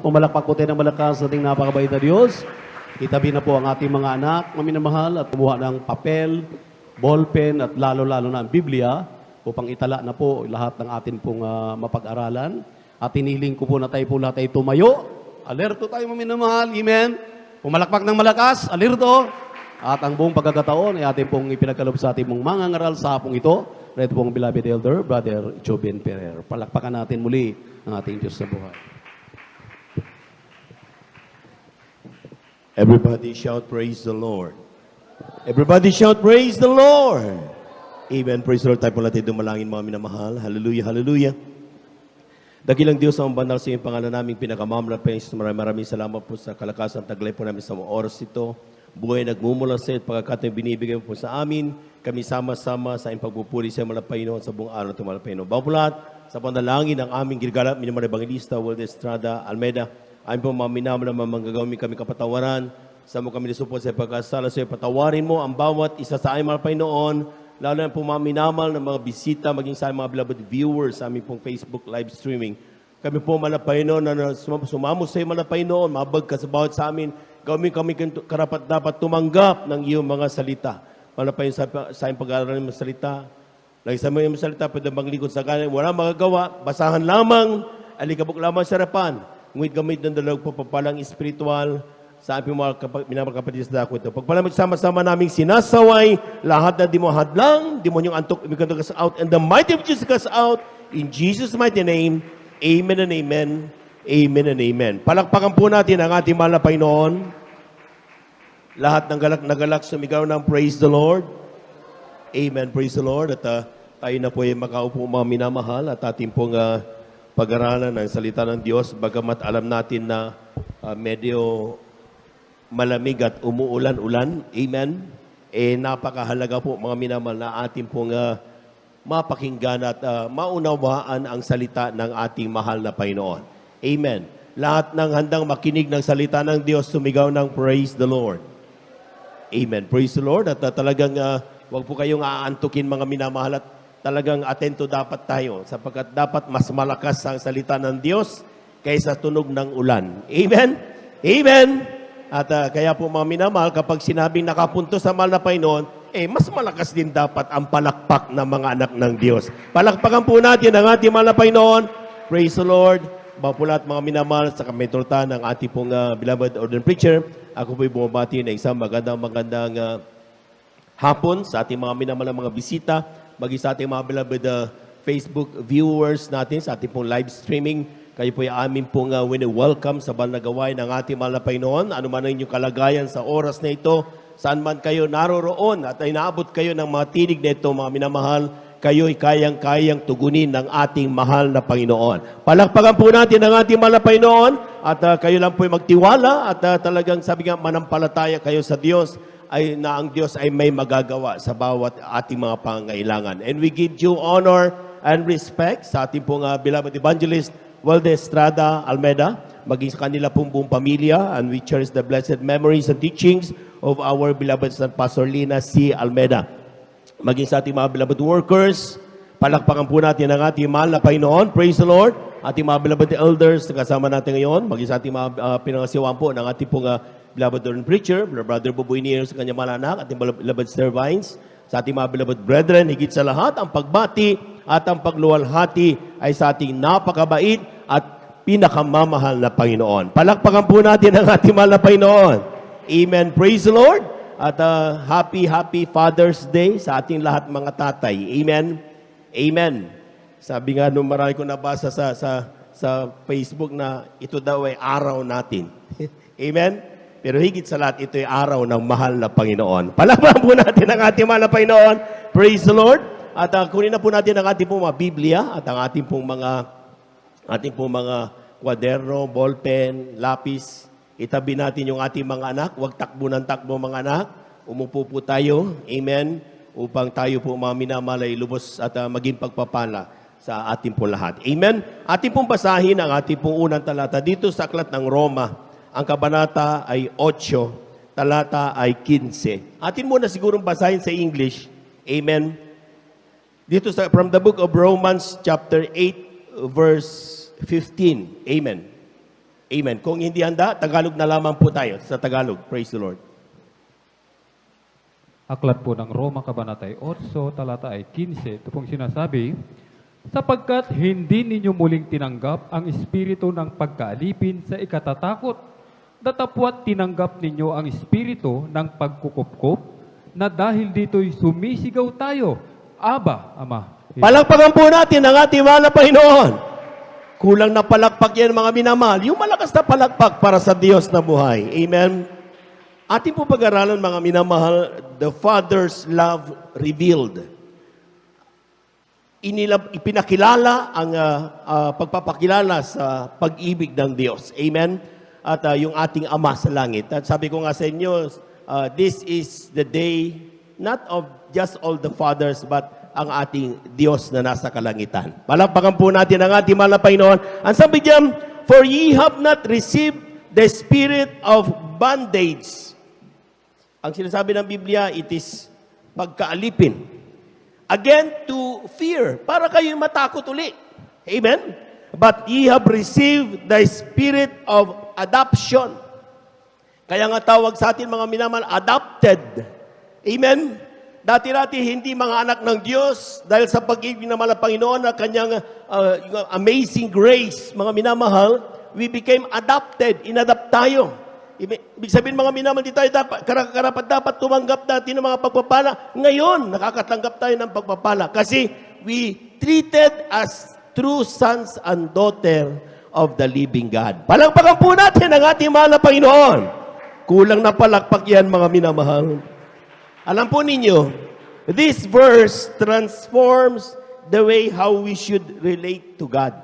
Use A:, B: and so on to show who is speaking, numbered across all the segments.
A: Pumalakpak po tayo ng malakas sa ating napakabait na Diyos. Itabi na po ang ating mga anak, maminamahal, at kumuha ng papel, ballpen, at lalo-lalo na ang Biblia upang itala na po lahat ng atin pong mapag-aralan. At iniling ko po na tayo po lahat ay tumayo. Alerto tayo maminamahal. Amen. Pumalakpak ng malakas. Alerto. At ang buong pagkakataon ay atin pong ipinagkalob sa ating mong mga ngaral sa hapong ito. Red pong beloved elder, Brother Jobin Ferrer. Palakpakan natin muli ang ating Diyos sa buhay.
B: Everybody shout, praise the Lord. Everybody shout, praise the Lord. Amen. Praise the Lord. Tayo po natin dumalangin mga minamahal. Hallelujah, hallelujah. Dakilang Diyos ang banal sa iyong pangalan naming pinakamamla. Maraming salamat po sa kalakasan taglay po namin sa mga oras ito. Buhay nagmumula sa iyo at pagkakat na binibigay mo po sa amin. Kami sama-sama sa iyong pagpupuri sa Malapayno sa buong araw ng Malapayno. Babulat sa panalangin ng aming Gilgalap, Minamar Evangelista, World Estrada, Almeida. Ayon po mga minamahal na manggagawin kami kapatawaran. Sa mo kami nisupot sa pagkasala sa iyo. Patawarin mo ang bawat isa sa aming Malapaynoon. Lalo na po mga minamahal na mga bisita, maging sa mga beloved viewers sa aming pong Facebook live streaming. Kami po Malapaynoon na sumamo sa iyo Malapaynoon, mabag ka sa bawat sa amin. Gawin kami karapat dapat tumanggap ng iyong mga salita. Malapaynoon sa iyong pag-aaral ng mga salita. Lagi sa mga salita, pwede bang likod sa kanan. Wala magagawa, basahan lamang, alikabok lamang sa harapan. Ngunit gamit ng dalawang papapalang espiritual sa aming mga minamahal kapatid sa dako ito. Pagpalamig sama-sama naming sinasaway, lahat na di mo hadlang, di mo niyong antok, imikantog us out, and the mighty of Jesus us out, in Jesus' mighty name, amen and amen, amen and amen. Palakpakan po natin ang ating mahal na Panginoon. Lahat ng galak na galak sumigaw ng praise the Lord. Amen, praise the Lord. At tayo na po ay makaupo mga minamahal at ating pong pag-aralan ng salita ng Diyos, bagamat alam natin na medyo malamig at umuulan-ulan. Amen. Napakahalaga po mga minamahal na ating pong mapakinggan at maunawaan ang salita ng ating mahal na Panginoon. Amen. Lahat ng handang makinig ng salita ng Diyos, sumigaw ng praise the Lord. Amen. Praise the Lord. At talagang wag po kayong aantukin mga minamahal at talagang atento dapat tayo sapagkat dapat mas malakas ang salita ng Diyos kaysa tunog ng ulan. Amen? Amen? At kaya po mga minamahal, kapag sinabing nakapunto sa mahal na Panginoon, mas malakas din dapat ang palakpak ng mga anak ng Diyos. Palakpakan po natin ang ating mahal na Panginoon. Praise the Lord. Mga po lahat mga minamahal sa kametrutan ng ating pong beloved ordained preacher. Ako po'y bumabati ng isang magandang hapon sa ating mga minamahal na mga bisita, maging sa ating mga beloved Facebook viewers natin sa ating pong live streaming. Kayo po ay amin pong welcome sa banal na gawain ng ating mahal na Panginoon. Ano man ang inyong kalagayan sa oras na ito, saan man kayo naroroon at ay naabot kayo ng mga tinig na ito, mga minamahal, kayo ay kayang-kayang tugunin ng ating mahal na Panginoon. Palakpakan po natin ang ating mahal na Panginoon at kayo lang po ay magtiwala at talagang sabi nga manampalataya kayo sa Diyos ay na ang Diyos ay may magagawa sa bawat ating mga pangailangan. And we give you honor and respect sa ating pong beloved evangelist, Walde Estrada Almeida, maging sa kanila pong buong pamilya, and we cherish the blessed memories and teachings of our beloved San Pastor Lina C. Almeida. Maging sa ating mga beloved workers, palakpakan po natin ang ating mahal na Panginoon. Praise the Lord. Ating mga beloved elders na kasama natin ngayon, maging sa ating mga pinangasiwaan po ng ating pong beloved ordained preacher, Brother Buboy Nier sa kanyang mga anak, ating beloved servants, sa ating mga beloved brethren, higit sa lahat, ang pagbati at ang pagluwalhati ay sa ating napakabait at pinakamamahal na Panginoon. Palakpakan po natin ang ating mahal na Panginoon. Amen. Praise the Lord. At happy Father's Day sa ating lahat mga tatay. Amen. Amen. Sabi nga nung marami ko nabasa sa Facebook na ito daw ay araw natin. Amen. Pero higit sa lahat, ito ay araw ng mahal na Panginoon. Palakpakan po natin ang ating mahal na Panginoon. Praise the Lord. At kunin na po natin ang ating pong mga Biblia at ang ating pong mga kwaderno, ballpen, lapis. Itabi natin yung ating mga anak. Huwag takbo ng takbo mga anak. Umupo po tayo. Amen. Upang tayo po mga minamalay, lubos at maging pagpapala sa ating po lahat. Amen. Ating pong basahin ang ating pong unang talata dito sa Aklat ng Roma. Ang kabanata ay 8, talata ay 15. Atin muna sigurong basahin sa English. Amen. Dito from the book of Romans chapter 8 verse 15. Amen. Amen. Kung hindi handa, Tagalog na lamang po tayo sa Tagalog. Praise the Lord.
C: Aklat po ng Roma Kabanata 8, talata ay 15. Ito pong sinasabi, sapagkat hindi ninyo muling tinanggap ang espiritu ng pagkaalipin sa ikatatakot, datapwat tinanggap ninyo ang espiritu ng pagkukupkup, na dahil dito'y sumisigaw tayo, Aba, Ama.
B: Palakpakan po natin ang ating mahal na Panginoon. Kulang na palakpak yan mga minamahal. Yung malakas na palakpak para sa Diyos na buhay. Amen. Ating po pag-aralan mga minamahal, the Father's love revealed. Ipinakilala ang pagpapakilala sa pag-ibig ng Diyos. Amen. At yung ating Ama sa langit. At sabi ko nga sa inyo, this is the day not of just all the fathers but ang ating Diyos na nasa kalangitan. Palakpakan po natin ang ating mahal na Panginoon. Ang sabi diyan, for ye have not received the spirit of bondage. Ang sinasabi ng Biblia, it is pagkaalipin. Again, to fear. Para kayo matakot uli. Amen? But ye have received the spirit of adoption. Kaya nga tawag sa atin mga minamahal, adopted. Amen? Dati-dati hindi mga anak ng Diyos dahil sa pag-ibig ng mahal na Panginoon na kanyang amazing grace, mga minamahal, we became adopted, inadapt tayo. Ibig sabihin mga minamahal, di tayo dapat tumanggap natin ng mga pagpapala. Ngayon, nakakatanggap tayo ng pagpapala kasi we treated as true sons and daughter of the living God. Palakpakan po natin ang ating mahal na Panginoon. Kulang na palakpak yan mga minamahal. Alam po ninyo, this verse transforms the way how we should relate to God.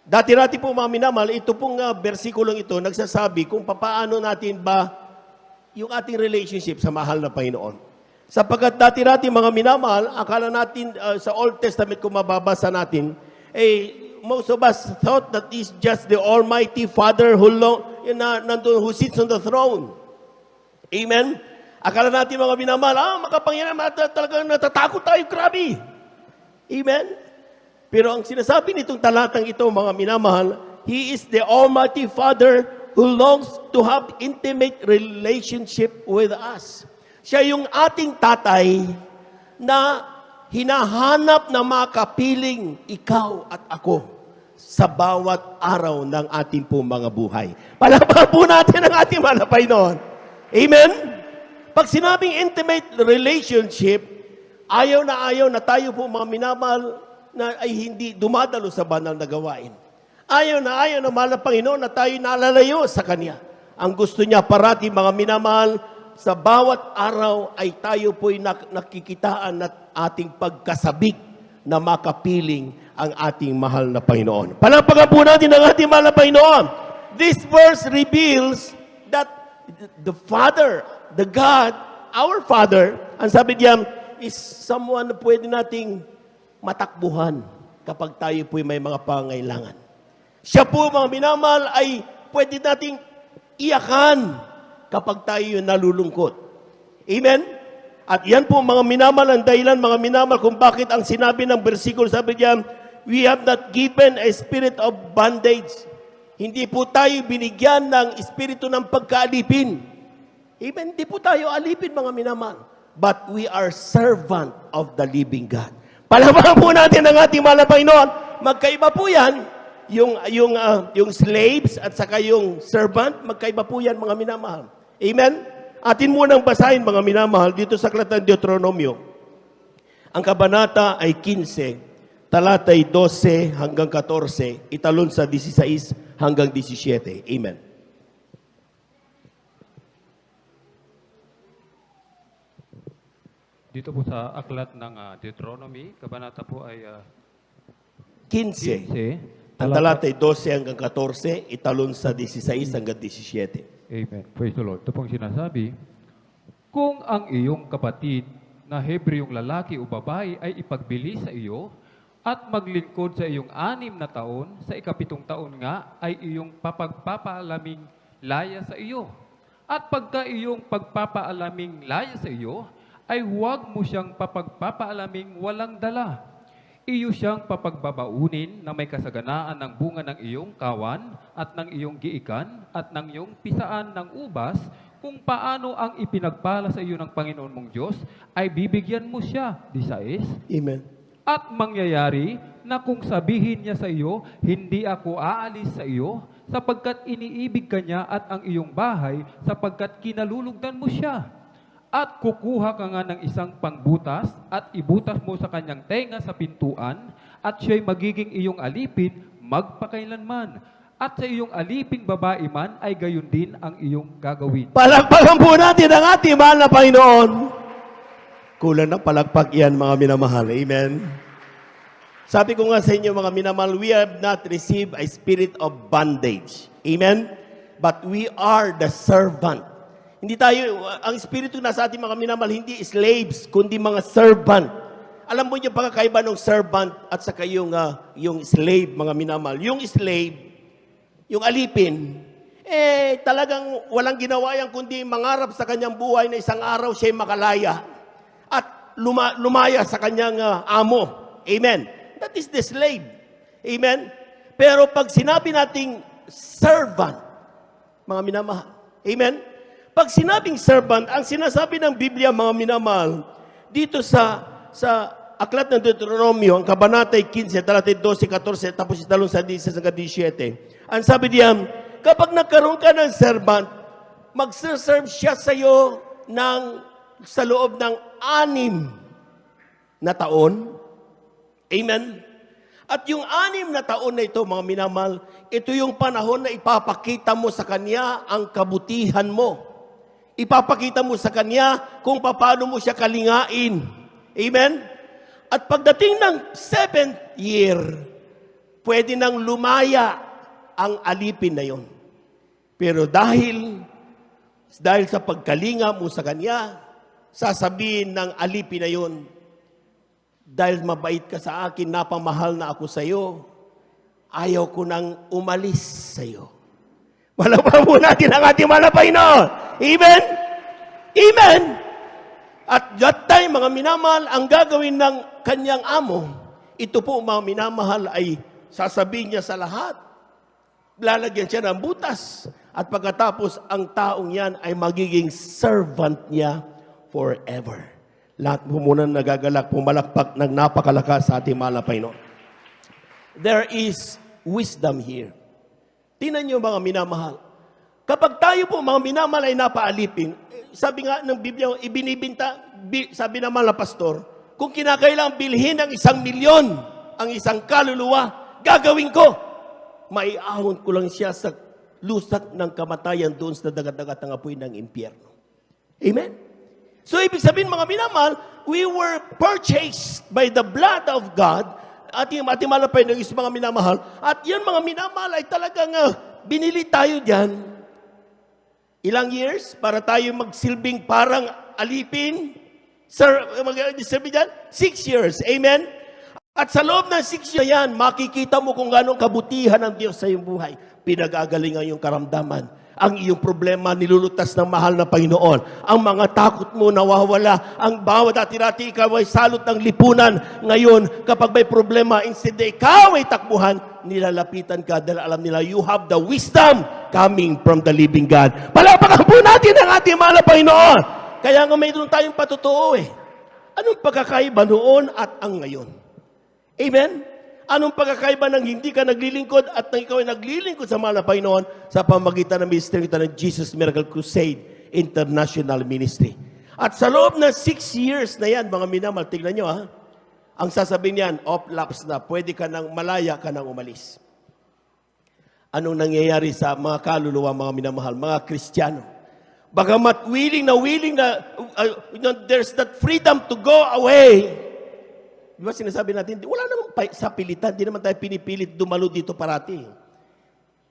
B: Dati-dati po mga minamahal, ito pong versikulong ito nagsasabi kung paano natin ba yung ating relationship sa mahal na Panginoon. Sapagkat dati-dati mga minamahal, akala natin sa Old Testament kung mababasa natin, most of us thought that is just the Almighty Father who sits on the throne. Amen? Akala natin mga minamahal, makapangyarihan, talagang natatakot tayo, grabe. Amen? Pero ang sinasabi nitong talatang ito, mga minamahal, He is the Almighty Father who longs to have intimate relationship with us. Siya yung ating tatay na hinahanap na makapiling ikaw at ako sa bawat araw ng ating pong mga buhay. Palakpakan po natin ang ating mahal na Panginoon. Amen? Pag sinabing intimate relationship, ayaw na tayo po mga minamahal na ay hindi dumadalo sa banal na gawain. Ayaw na mahal na Panginoon na tayo nalalayo sa Kanya. Ang gusto niya parati mga minamahal, sa bawat araw ay tayo po'y nakikitaan at ating pagkasabik na makapiling ang ating mahal na Panginoon. Palakpakan po natin ang ating mahal na Panginoon. This verse reveals that the Father, the God, our Father, ang sabi diyan, is someone na pwede nating matakbuhan kapag tayo po'y may mga pangailangan. Siya po, mga minamahal, ay pwede nating iyakan kapag tayo nalulungkot. Amen? At yan po, mga minamahal, ang dahilan, mga minamahal, kung bakit ang sinabi ng versikulo, sabi diyan, we have not given a spirit of bondage. Hindi po tayo binigyan ng espiritu ng pagkaalipin. Amen? Hindi po tayo alipin, mga minamahal. But we are servant of the living God. Palakpakan po natin ang ating mahal na Panginoon. Magkaiba po yan. Yung slaves at saka yung servant, magkaiba po yan, mga minamahal. Amen? Atin munang basahin, mga minamahal, dito sa aklat ng Deuteronomio. Ang kabanata ay 15, talatay 12 hanggang 14, italon sa 16 hanggang 17. Amen.
C: Dito po sa aklat ng Deuteronomy, kabanata po ay
B: 15.
C: 15.
B: Ang talatay 12 hanggang 14, italon sa 16 hanggang 17.
C: Amen. Praise the Lord. Ito pong sinasabi, kung ang iyong kapatid na Hebreong lalaki o babae ay ipagbili sa iyo at maglingkod sa iyong 6 na taon, sa ika-7 taon nga ay iyong papagpapaalaming laya sa iyo. At pagka iyong pagpapaalaming laya sa iyo, ay huwag mo siyang papagpapaalaming walang dala. Iyo siyang papagbabaunin na may kasaganaan ng bunga ng iyong kawan at ng iyong giikan at ng iyong pisaan ng ubas, kung paano ang ipinagpala sa iyo ng Panginoon mong Diyos, ay bibigyan mo siya, 16.
B: Amen.
C: At mangyayari na kung sabihin niya sa iyo, hindi ako aalis sa iyo, sapagkat iniibig ka niya at ang iyong bahay, sapagkat kinalulugdan mo siya. At kukuha ka nga ng isang pangbutas at ibutas mo sa kanyang tenga sa pintuan at siya'y magiging iyong alipin magpakailanman. At sa iyong aliping babae man ay gayon din ang iyong gagawin.
B: Palakpakan po natin ang ating mahal na Panginoon. Kulang na palakpak yan, mga minamahal. Amen. Sabi ko nga sa inyo, mga minamahal, we have not received a spirit of bondage. Amen? But we are the servant. Hindi tayo, ang espiritu na sa ating mga minamahal, hindi slaves, kundi mga servant. Alam mo niyo pagkakaiba ng servant at saka yung slave, mga minamahal. Yung slave, yung alipin, talagang walang ginawa yan kundi mangarap sa kanyang buhay na isang araw siya'y makalaya at lumaya sa kanyang amo. Amen. That is the slave. Amen. Pero pag sinabi nating servant, mga minamahal, amen? Pag sinabing servant, ang sinasabi ng Biblia, mga minamahal, dito sa Aklat ng Deuteronomio, ang Kabanatay 15, talatay 12, 14, tapos italong sa 16 hanggang 17. Ang sabi diyan, kapag nagkaroon ka ng servant, magserve siya sa iyo sa loob ng 6 na taon. Amen? At yung 6 na taon na ito, mga minamahal, ito yung panahon na ipapakita mo sa Kanya ang kabutihan mo. Ipapakita mo sa Kanya kung paano mo siya kalingain. Amen? At pagdating ng 7th year, pwede nang lumaya ang alipin na yon. Pero dahil sa pagkalinga mo sa Kanya, sasabihin ng alipin na yon, dahil mabait ka sa akin, napamahal na ako sa iyo, ayaw ko nang umalis sa iyo. Malapang po natin ang ating mahal na Panginoon. Amen? Amen? At that time, mga minamahal, ang gagawin ng kanyang amo, ito po, mga minamahal, ay sasabihin niya sa lahat. Lalagyan siya ng butas. At pagkatapos, ang taong yan ay magiging servant niya forever. Lahat po muna nagagalak, pumalakpak ng napakalakas sa ating mahal na Panginoon. There is wisdom here. Tingnan niyo, mga minamahal. Kapag tayo po, mga minamahal, ay napaalipin, sabi nga ng Biblia, ibinibinta, sabi naman na pastor, kung kinakailangan bilhin ng 1,000,000 ang isang kaluluwa, gagawin ko. Maiahon ko lang siya sa lusat ng kamatayan doon sa dagat-dagat ng apoy ng impyerno. Amen? So, ibig sabihin, mga minamahal, we were purchased by the blood of God, ating malapay ng isang mga minamahal, at yan, mga minamahal, ay talagang binili tayo dyan. Ilang years para tayo magsilbing parang alipin? Sir, mag-silbi dyan? 6 years. Amen? At sa loob ng 6 years yan, makikita mo kung gano'ng kabutihan ng Diyos sa iyong buhay. Pinag-agalingan yung karamdaman. Ang iyong problema nilulutas ng mahal na Panginoon. Ang mga takot mo nawawala. Ang bawat dati-dati ikaw ay salot ng lipunan. Ngayon, kapag may problema, instead na ikaw ay takbuhan, nilalapitan ka dahil alam nila, you have the wisdom coming from the living God. Palapakan po natin ang ating mahal na Panginoon. Kaya nga mayroon tayong patotoo eh. Anong pagkakaiba noon at ang ngayon? Amen? Anong pagkakaiba ng hindi ka naglilingkod at nang ikaw ay naglilingkod sa mahal na Panginoon sa pamagitan ng ministry ng Jesus Miracle Crusade International Ministry. At sa loob ng 6 years na yan, mga minamahal, tignan nyo ha, ang sasabihin niyan, off-laps na, pwede ka nang malaya ka nang umalis. Anong nangyayari sa mga kaluluwa, mga minamahal, mga Kristiyano? Bagamat willing na, there's that freedom to go away. Di ba sinasabi natin, wala namang sa pilitan, di naman tayo pinipilit dumalo dito parati.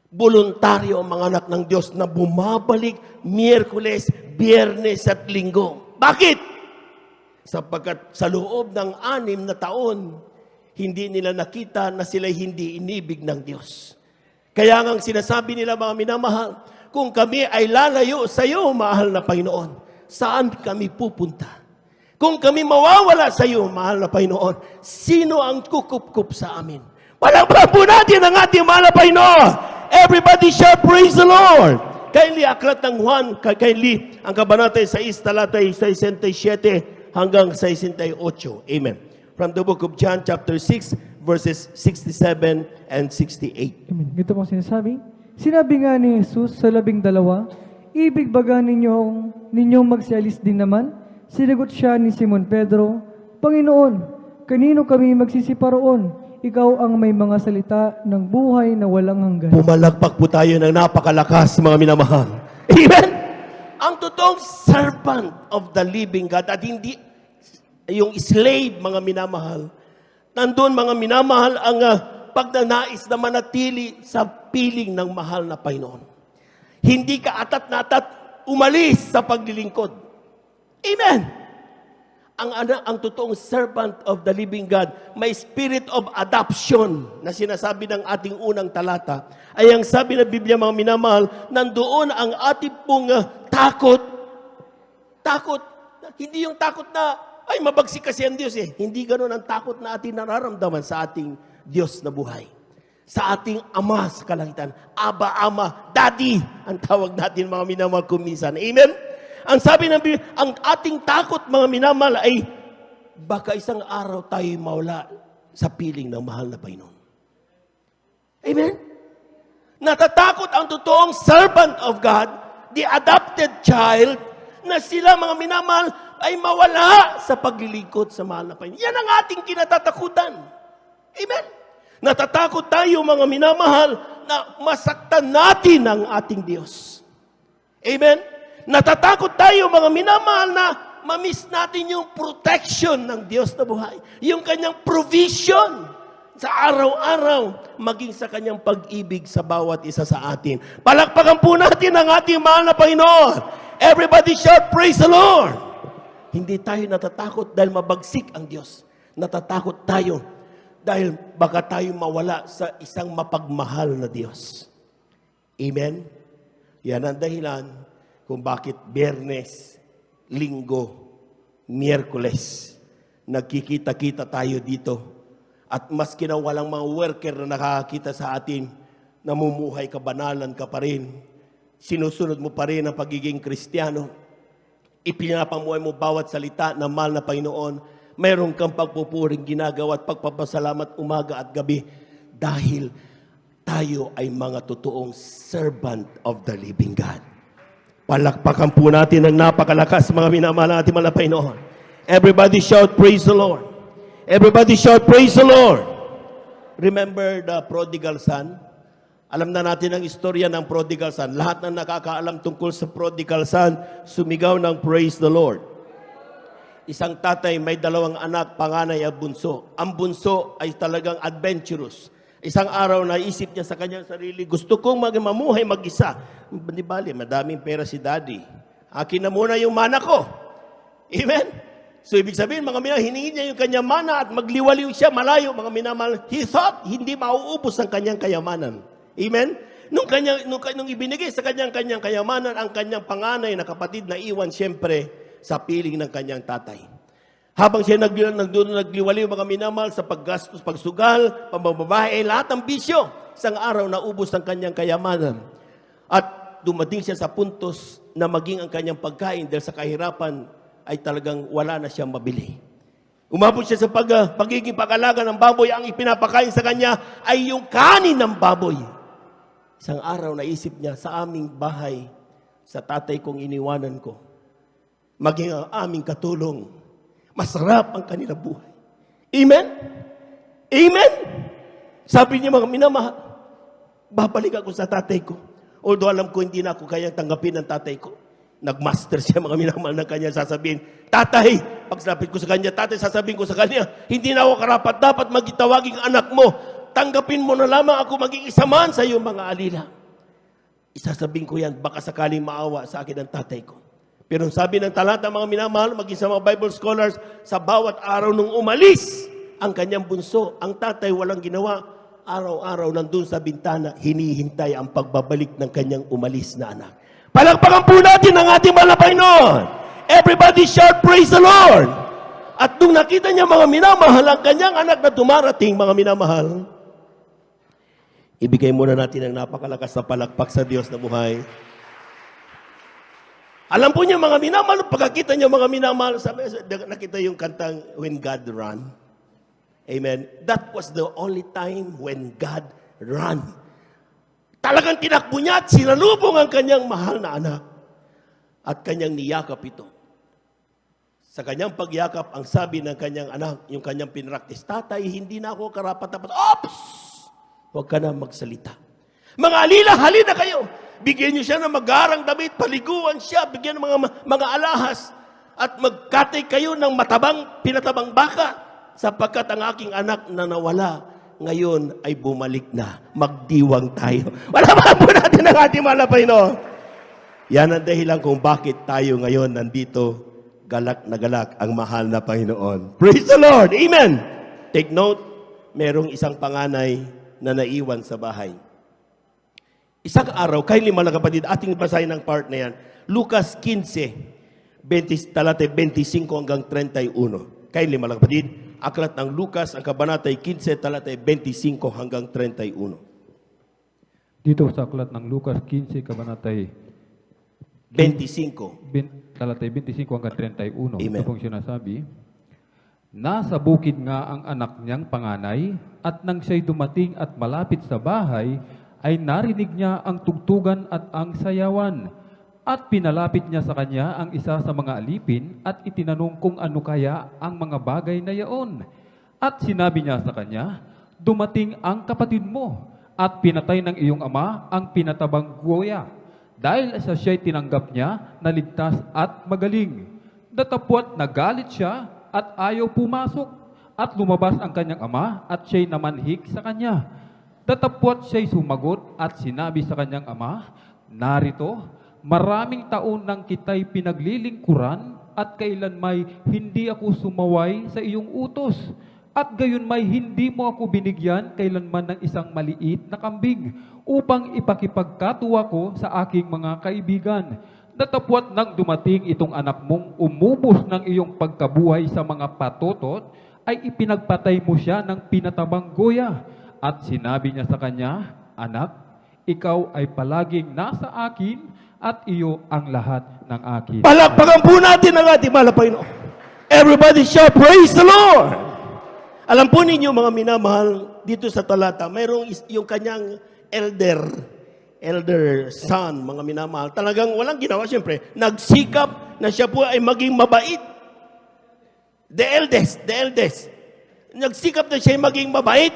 B: Voluntaryo ang mga anak ng Diyos na bumabalik Miyerkules, Biyernes at Linggo. Bakit? Sapagkat sa loob ng 6 na taon, hindi nila nakita na sila'y hindi inibig ng Diyos. Kaya nga sinasabi nila, mga minamahal, kung kami ay lalayo sa iyo, mahal na Panginoon, saan kami pupunta? Kung kami mawawala sa iyo, mahal na Panginoon, sino ang kukup-kup sa amin? Palakpakan po natin ang ating mahal na Panginoon. Everybody shout, praise the Lord. Kindly, aklat ng Juan, kindly, ang kabanata 6, talata 67 hanggang 68. Amen. From the book of John, chapter 6, verses 67 and 68.
D: Amen. Ganito po sinasabi. Sinabi nga ni Jesus sa 12, ibig baga ninyong magsialis din naman? Sinagot siya ni Simon Pedro, Panginoon, kanino kami magsisiparoon? Ikaw ang may mga salita ng buhay na walang hanggan.
B: Pumalakpak po tayo ng napakalakas, mga minamahal. Amen? Ang totoong servant of the living God at hindi yung slave, mga minamahal. Nandun, mga minamahal, ang pagnanais na manatili sa piling ng mahal na Panginoon. Hindi ka atat-natat umalis sa paglilingkod. Amen. Ang totoong servant of the living God, may spirit of adoption na sinasabi ng ating unang talata, ay ang sabi ng Biblia, mga minamahal, nandoon ang ating pong takot. Takot. Hindi yung takot na, ay mabagsik kasi ang Diyos eh. Hindi ganun ang takot na ating nararamdaman sa ating Diyos na buhay. Sa ating Ama sa kalangitan. Aba, Ama, Daddy, ang tawag natin, mga minamahal, kuminsan. Amen? Ang sabi ng Biblia, ang ating takot, mga minamahal, ay baka isang araw tayo mawala sa piling ng mahal na Panginoon. Amen? Natatakot ang totoong servant of God, the adopted child, na sila, mga minamahal, ay mawala sa paglilingkod sa mahal na Panginoon. Yan ang ating kinatatakutan. Amen? Natatakot tayo, mga minamahal, na masaktan natin ang ating Diyos. Amen? Natatakot tayo, mga minamahal, na mamiss natin yung protection ng Diyos na buhay. Yung kanyang provision sa araw-araw, maging sa kanyang pag-ibig sa bawat isa sa atin. Palakpakan po natin ang ating mahal na Panginoon. Everybody shout, praise the Lord! Hindi tayo natatakot dahil mabagsik ang Diyos. Natatakot tayo dahil baka tayo mawala sa isang mapagmahal na Diyos. Amen? Yan ang dahilan kung bakit Biyernes, Linggo, Miyerkules, nagkikita-kita tayo dito. At maski na walang mga worker na nakakita sa atin, namumuhay kabanalan ka pa rin. Sinusunod mo pa rin ang pagiging Kristiyano. Ipinapamuhay mo bawat salita ng mahal na Panginoon. Mayroon kang pagpupuring ginagawa at pagpapasalamat umaga at gabi dahil tayo ay mga totoong servant of the living God. Palakpakan po natin ang napakalakas, mga minamahal natin, mga Panginoon. Everybody shout, praise the Lord. Everybody shout, praise the Lord. Remember the prodigal son? Alam na natin ang istorya ng prodigal son. Lahat ng nakakaalam tungkol sa prodigal son, sumigaw ng praise the Lord. Isang tatay, may 2 anak, panganay at bunso. Ang bunso ay talagang adventurous. Isang araw, naisip niya sa kanyang sarili, gusto kong mamuhay mag-isa. Di bali, madaming pera si daddy. Akin na muna yung mana ko. Amen? So, ibig sabihin, mga minamahal, hiningi niya yung kanyang mana at magliwaliw siya malayo, mga minamahal. He thought, hindi mauubos ang kanyang kayamanan. Amen? Nung ibinigay sa kanyang kayamanan, ang kanyang panganay na kapatid na iwan, siyempre, sa piling ng kanyang tatay. Habang siya nagliwaliw, mga minamahal, sa paggastos, pagsugal, pambababae, lahat ng bisyo, isang araw naubos ang kanyang kayamanan. At dumating siya sa puntos na maging ang kanyang pagkain dahil sa kahirapan ay talagang wala na siyang mabili. Umabot siya sa pagiging pag-alaga ng baboy, ang ipinapakain sa kanya ay yung kanin ng baboy. Isang araw naisip niya, sa aming bahay, sa tatay kong iniwanan ko, maging ang aming katulong, masarap ang kanilang buhay. Amen? Amen? Sabi niya, mga minamahal, babalik ako sa tatay ko. Although alam ko hindi na ako kayang tanggapin ng tatay ko. Nagmaster siya, mga minamahal, ng kanya sasabihin, tatay, pag sinapit ko sa kanya, tatay, sasabihin ko sa kanya, hindi na ako karapat, dapat magitawaging anak mo. Tanggapin mo na lamang ako maging isaman sa iyong mga alila. Isasabihin ko yan, baka sakaling maawa sa akin ang tatay ko. Pero sabi ng talata, mga minamahal, maging sa mga Bible scholars, sa bawat araw nung umalis ang kanyang bunso, ang tatay walang ginawa, araw-araw nandun sa bintana, hinihintay ang pagbabalik ng kanyang umalis na anak. Palakpakan po natin ang ating mahal na Panginoon. Everybody shout, praise the Lord. At nung nakita niya mga minamahal, ang kanyang anak na dumarating, mga minamahal, ibigay muna natin ang napakalakas na palakpak sa Diyos na buhay. Alam po niyo mga minamahal, pagkakita niyo mga minamahal, sabi, nakita yung kantang When God Run. Amen. That was the only time when God ran. Talagang tinakbo niya at sinalubong ang kanyang mahal na anak. At kanyang niyakap ito. Sa kanyang pagyakap, ang sabi ng kanyang anak, yung kanyang pinraktis, Tatay, hindi na ako karapat-dapat. Ops! Huwag ka na magsalita. Mga alila, halina kayo. Bigyan niyo siya ng magarang damit, paliguan siya, bigyan ng mga alahas, at magkatay kayo ng pinatabang baka, sapagkat ang aking anak na nawala, ngayon ay bumalik na. Magdiwang tayo. Wala ba po natin ang ating malapay, no? Yan ang dahilan kung bakit tayo ngayon nandito, galak na galak ang mahal na Panginoon. Praise the Lord! Amen! Take note, merong isang panganay na naiwan sa bahay. Isang araw, kayo mga kapatid, ating basahin ang part na yan. Lucas 15, talatay 25 hanggang 31. Kayo mga kapatid, aklat ng Lucas, ang kabanatay 15, talatay 25 hanggang 31.
C: Dito sa aklat ng Lucas 15, kabanatay
B: 25.
C: talatay 25 hanggang 31.
B: Amen.
C: Ito pong sinasabi, Nasa bukid nga ang anak niyang panganay, at nang siya'y dumating at malapit sa bahay, ay narinig niya ang tugtugan at ang sayawan. At pinalapit niya sa kanya ang isa sa mga alipin at itinanong kung ano kaya ang mga bagay na yaon. At sinabi niya sa kanya, dumating ang kapatid mo at pinatay ng iyong ama ang pinatabang goya. Dahil sa siya'y tinanggap niya, naligtas at magaling. Datapwat nagalit siya at ayaw pumasok. At lumabas ang kanyang ama at siya'y namanhik sa kanya. Datapwat siya'y sumagot at sinabi sa kanyang ama, narito, maraming taon nang kita'y pinaglilingkuran at kailan may hindi ako sumaway sa iyong utos. At gayon may hindi mo ako binigyan kailanman ng isang maliit na kambing upang ipakipagkatuwa ko sa aking mga kaibigan. Datapwat nang dumating itong anak mong umubos ng iyong pagkabuhay sa mga patotot, ay ipinagpatay mo siya ng pinatabang goya. At sinabi niya sa kanya, anak, ikaw ay palaging nasa akin at iyo ang lahat ng akin.
B: Palakpakan po natin ang ating mahal na Panginoon. Everybody shout, praise the Lord! Alam po ninyo mga minamahal, dito sa talata, mayroong yung kanyang elder son, mga minamahal. Talagang walang ginawa, siyempre. Nagsikap na siya po ay maging mabait. The eldest. Nagsikap na siya ay maging mabait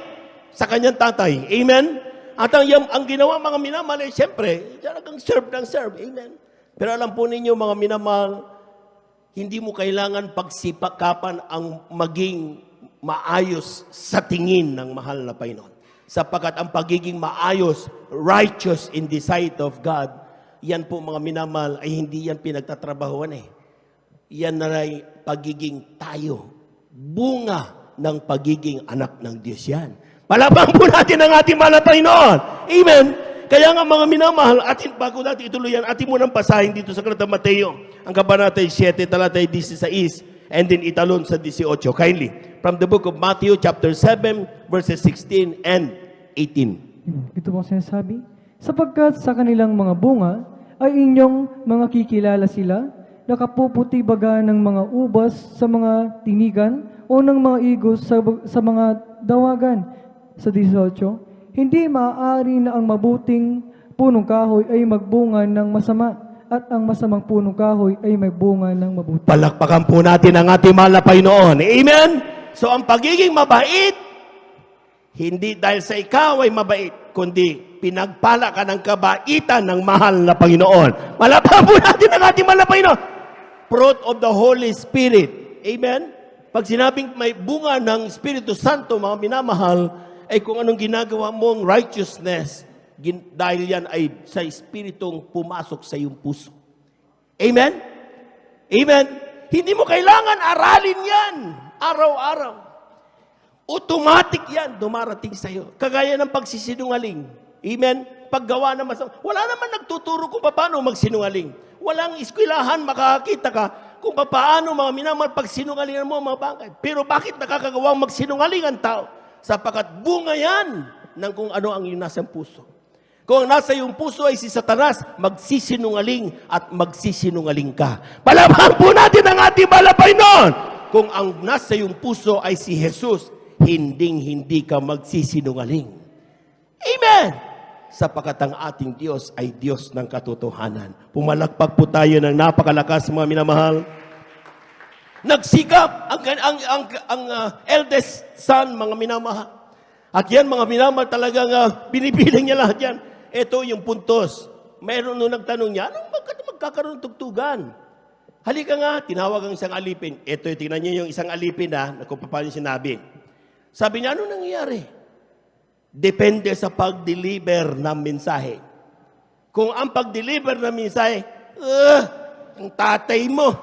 B: sa kanyang tatay. Amen? At ang ginawa mga minamahal ay siyempre, talagang serve. Amen? Pero alam po ninyo mga minamahal, hindi mo kailangan pagsipakapan ang maging maayos sa tingin ng mahal na Panginoon. Sapagkat ang pagiging maayos, righteous in the sight of God, yan po mga minamahal ay hindi yan pinagtatrabahuan eh. Yan na ay pagiging tayo. Bunga ng pagiging anak ng Diyos yan. Palabang po natin ang ating mahal na Panginoon. Amen? Kaya nga mga minamahal, bago natin ituloy yan, atin munang basahin dito sa Aklat ng Mateo, ang kabanatay 7, talatay 16, and then italon sa 18. Kindly, from the book of Matthew, chapter 7, verses 16 and 18.
D: Ito po sinasabi, sapagkat sa kanilang mga bunga ay inyong mga kikilala sila, nakapuputi baga ng mga ubas sa mga tinigan o ng mga igos sa mga dawagan. Sa 18, hindi maaari na ang mabuting punong kahoy ay magbunga ng masama at ang masamang punong kahoy ay magbunga ng mabuti.
B: Palakpakan po natin ang ating mahal na Panginoon. Amen? So ang pagiging mabait, hindi dahil sa ikaw ay mabait, kundi pinagpala ka ng kabaitan ng mahal na Panginoon. Palakpakan po natin ang ating mahal na Panginoon. Fruit of the Holy Spirit. Amen? Pag sinabing may bunga ng Espiritu Santo, mga minamahal, ay kung anong ginagawa mong righteousness, dahil yan ay sa Espiritong pumasok sa iyong puso. Amen? Amen? Hindi mo kailangan aralin yan araw-araw. Automatic yan, dumarating sa iyo. Kagaya ng pagsisinungaling. Amen? Paggawa ng masama. Wala naman nagtuturo kung paano magsinungaling. Walang eskwelahan, makakakita ka. kung paano mga minamahal pagsinungalingan mo mga bagay. Pero bakit nakakagawang magsinungaling ang tao? Sapagkat bunga yan ng kung ano ang iyong nasa puso. Kung ang nasa iyong puso ay si Satanas, magsisinungaling at magsisinungaling ka. Palabahan po natin ang ating malapay noon. Kung ang nasa iyong puso ay si Jesus, hindi ka magsisinungaling. Amen! Sapagkat ang ating Diyos ay Diyos ng katotohanan. Pumalakpak po tayo ng napakalakas mga minamahal. Nagsikap ang eldest son mga minamahal. At yan mga minamahal talagang binibilang niya lahat yan. Ito yung puntos. Mayroon nung nagtanong niya, anong magkakaroon ng tugtugan? Halika nga, tinawag ang isang alipin. Ito, tingnan niyo yung isang alipin kung paano sinabi. Sabi niya, ano nangyayari? Depende sa pag-deliver ng mensahe. Kung ang pag-deliver ng mensahe, ang tatay mo,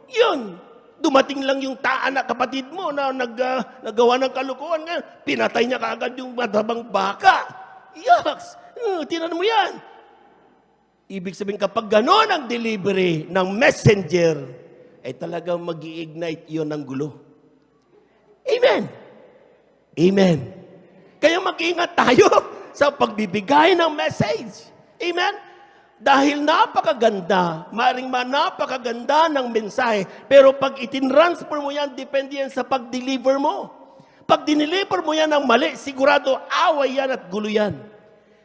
B: yun, dumating lang yung anak kapatid mo na nagawa ng kalukuhan nga, pinatay niya kaagad yung matabang baka. Yaks! Tinan mo yan. Ibig sabihin, kapag gano'n ang delivery ng messenger, ay talagang mag-i-ignite yun ng gulo. Amen! Amen! Kaya mag-iingat tayo sa pagbibigay ng message. Amen? Dahil napakaganda, napakaganda ng mensahe, pero pag itinransfer mo yan, depende yan sa pag-deliver mo. Pag dineliver mo yan ng mali, sigurado away yan at gulo yan.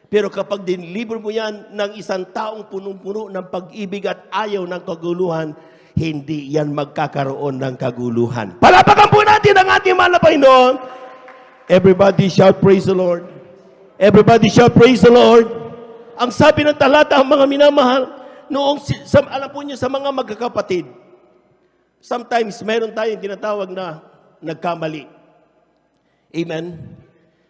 B: Pero kapag dineliver mo yan ng isang taong punong-puno ng pag-ibig at ayaw ng kaguluhan, hindi yan magkakaroon ng kaguluhan. Palapakan po natin ang ating mahal na Panginoon. Everybody shout, praise the Lord. Everybody shout, praise the Lord. Ang sabi ng talata, ang mga minamahal, alam po niyo sa mga magkakapatid, sometimes meron tayong tinatawag na nagkamali. Amen?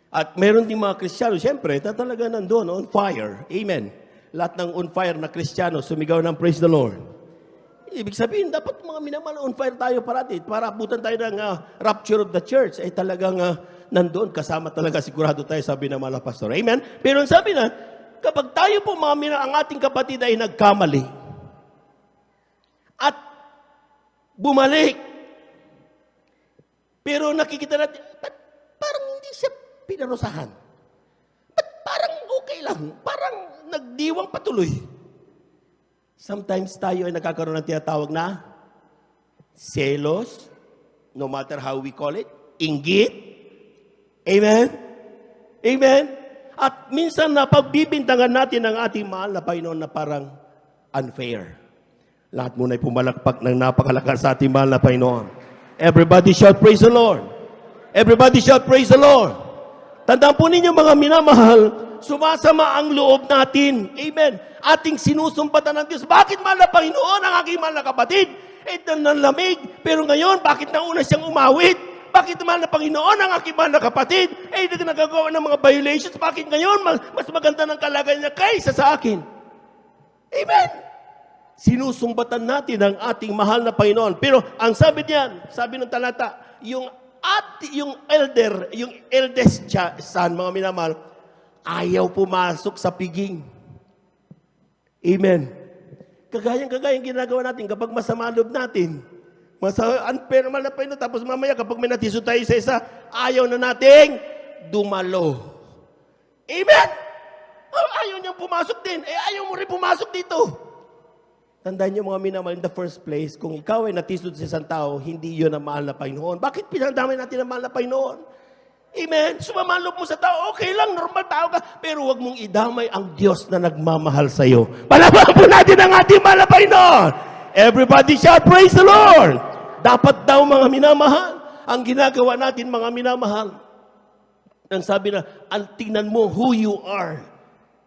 B: At meron din mga Kristiyano, siyempre, talaga nandun, on fire. Amen. Lahat ng on fire na Kristiyano, sumigaw ng praise the Lord. Ibig sabihin, dapat mga minamahal, on fire tayo parati. Para abutan tayo ng rapture of the church, ay talagang nandun, kasama talaga sigurado tayo, sabi ng mga pastor. Amen? Pero sabi na, kapag tayo po ang ating kapatid ay nagkamali, at bumalik, pero nakikita natin, parang hindi siya pinarusahan. Ba't parang okay lang? Parang nagdiwang patuloy. Sometimes tayo ay nagkakaroon ng tinatawag na selos, no matter how we call it, inggit. Amen? Amen? At minsan napagbibintangan natin ang ating mahal na Panginoon na parang unfair. Lahat muna ay pumalakpak ng napakalakas sa ating mahal na Panginoon. Everybody shout, praise the Lord. Everybody shout, praise the Lord. Tandaan po ninyo mga minamahal, sumasama ang loob natin. Amen. Ating sinusumpatan ng Diyos. Bakit mahal na Panginoon ang aking mahal na kapatid? Nanlamig. Pero ngayon, bakit nauna siyang umawit? Bakit mahal na Panginoon ang aking mahal na kapatid? Nagagawa ng mga violations. Bakit ngayon, mas maganda ng kalagayan niya kaysa sa akin? Amen. Sinusumbatan natin ang ating mahal na Panginoon. Pero ang sabi niyan, sabi ng talata, yung eldest son, mga minamahal, ayaw pumasok sa piging. Amen. Kagayang ginagawa natin kapag masama loob natin. Unfair naman na Panginoon. Tapos mamaya kapag may natiso tayo sa isa, ayaw na nating dumalo. Amen. Ayaw niyang pumasok din. Ayaw mo rin pumasok dito. Tandaan niyo mga minamahal, in the first place, kung ikaw ay natisod sa isang tao, hindi yun ang mahal na Panginoon. Bakit pinandamay natin ang mahal na Panginoon? Amen? Sumamalop mo sa tao, okay lang, normal tao ka, pero huwag mong idamay ang Diyos na nagmamahal sa iyo. Palabahan po natin ang ating mahal na Panginoon. Everybody shout, praise the Lord. Dapat daw mga minamahal, ang ginagawa natin mga minamahal, ang sabi na, tingnan mo who you are.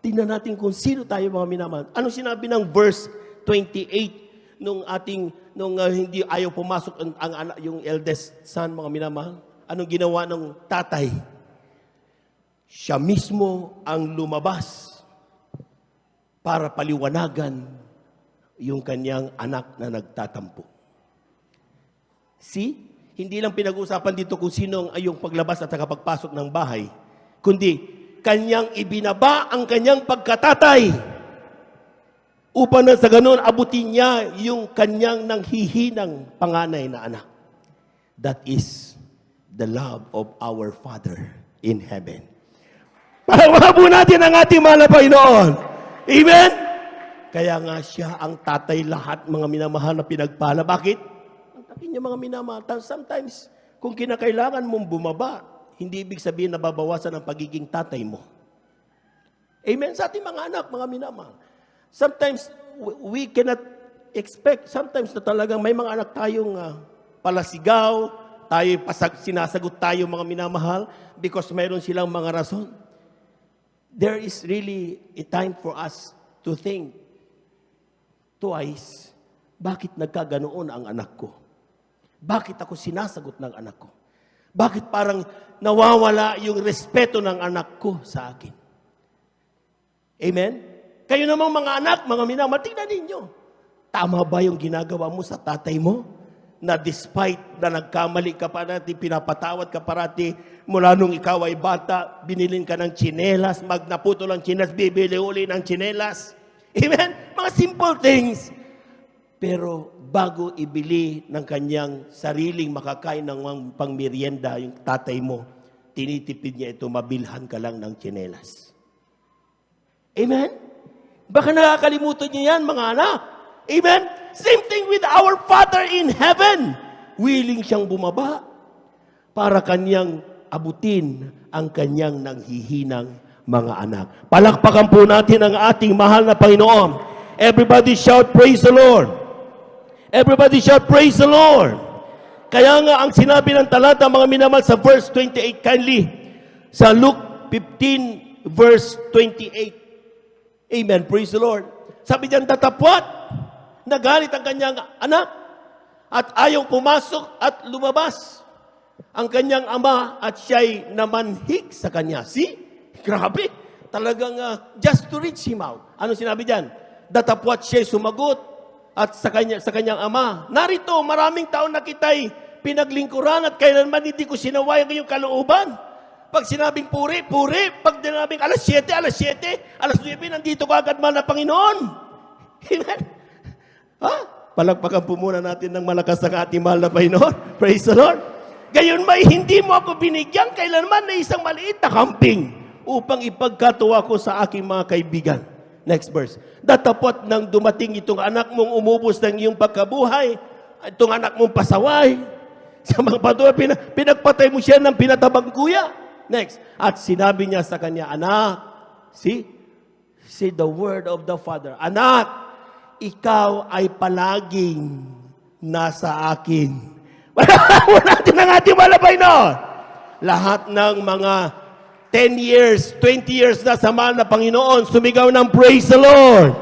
B: Tingnan natin kung sino tayo mga minamahal. Ano sinabi ng verse 28 nung hindi ayaw pumasok ang anak, yung eldest son, mga minamahal? Anong ginawa ng tatay? Siya mismo ang lumabas para paliwanagan yung kanyang anak na nagtatampo. See? Hindi lang pinag-uusapan dito kung sino ang paglabas at pagpasok ng bahay, kundi kanyang ibinaba ang kanyang pagkatatay. upang na sa ganun abutin niya yung kanyang nanghihinang panganay na anak. That is the love of our Father in heaven. Palakpakan po natin ang ating mahal na Panginoon. Amen? Kaya nga siya ang tatay lahat, mga minamahal na pinagpala. Bakit? Ang takin niya mga minamahal. Sometimes, kung kinakailangan mong bumaba, hindi ibig sabihin na babawasan ang pagiging tatay mo. Amen? Sa ating mga anak, mga minamahal. Sometimes, we cannot expect, sometimes na talagang may mga anak tayong palasigaw, sinasagot tayo mga minamahal, because mayroon silang mga rason. There is really a time for us to think twice, bakit nagkaganoon ang anak ko? Bakit ako sinasagot ng anak ko? Bakit parang nawawala yung respeto ng anak ko sa akin? Amen? Kayo namang mga anak, mga minamahal, tingnan ninyo. Tama ba yung ginagawa mo sa tatay mo? Na despite na nagkamali ka parati, pinapatawad ka parati, mula nung ikaw ay bata, binilin ka ng tsinelas, naputol ang tsinelas, bibili uli ng tsinelas. Amen? Mga simple things. Pero bago ibili ng kanyang sariling makakain ng pangmerienda, yung tatay mo, tinitipid niya ito, mabilhan ka lang ng tsinelas. Amen? Baka nakakalimutan niyo yan, mga anak. Amen? Same thing with our Father in heaven. Willing siyang bumaba para kanyang abutin ang kanyang nanghihinang mga anak. Palakpakan po natin ang ating mahal na Panginoon. Everybody shout, praise the Lord. Everybody shout, praise the Lord. Kaya nga ang sinabi ng talata, mga minamahal, sa verse 28, kindly, sa Luke 15, verse 28. Amen. Praise the Lord. Sabi diyan, tatapwat, nagalit ang kanyang anak at ayaw pumasok at lumabas ang kanyang ama at siya'y namanhik sa kanya. See? Grabe. Talagang just to reach him out. Ano sinabi diyan? Datapwat siya'y sumagot at sa kanyang ama, narito, maraming taon na kita'y pinaglingkuran at kailanman hindi ko sinaway ang iyong kalooban. Pag sinabing puri, puri. Pag sinabing alas 7, alas 9, alas 9, nandito ka agad, mahal na Panginoon. Amen? Ha? Palakpakan po muna natin ng malakas ang ating mahal na Panginoon. Praise the Lord. Gayon may hindi mo ako binigyan kailanman na isang maliit na kambing upang ipagkatuwa ko sa aking mga kaibigan. Next verse. Datapot nang dumating itong anak mong umubos ng iyong pagkabuhay, itong anak mong pasaway, sa mga patuwa, pinagpatay mo siya ng pinatabang kuya. Next. At sinabi niya sa kanya, anak, see the word of the Father. Anak, ikaw ay palaging nasa akin. Wala natin ang ating malabay na. Lahat ng mga 10 years, 20 years na sa mahal na Panginoon, sumigaw ng praise the Lord.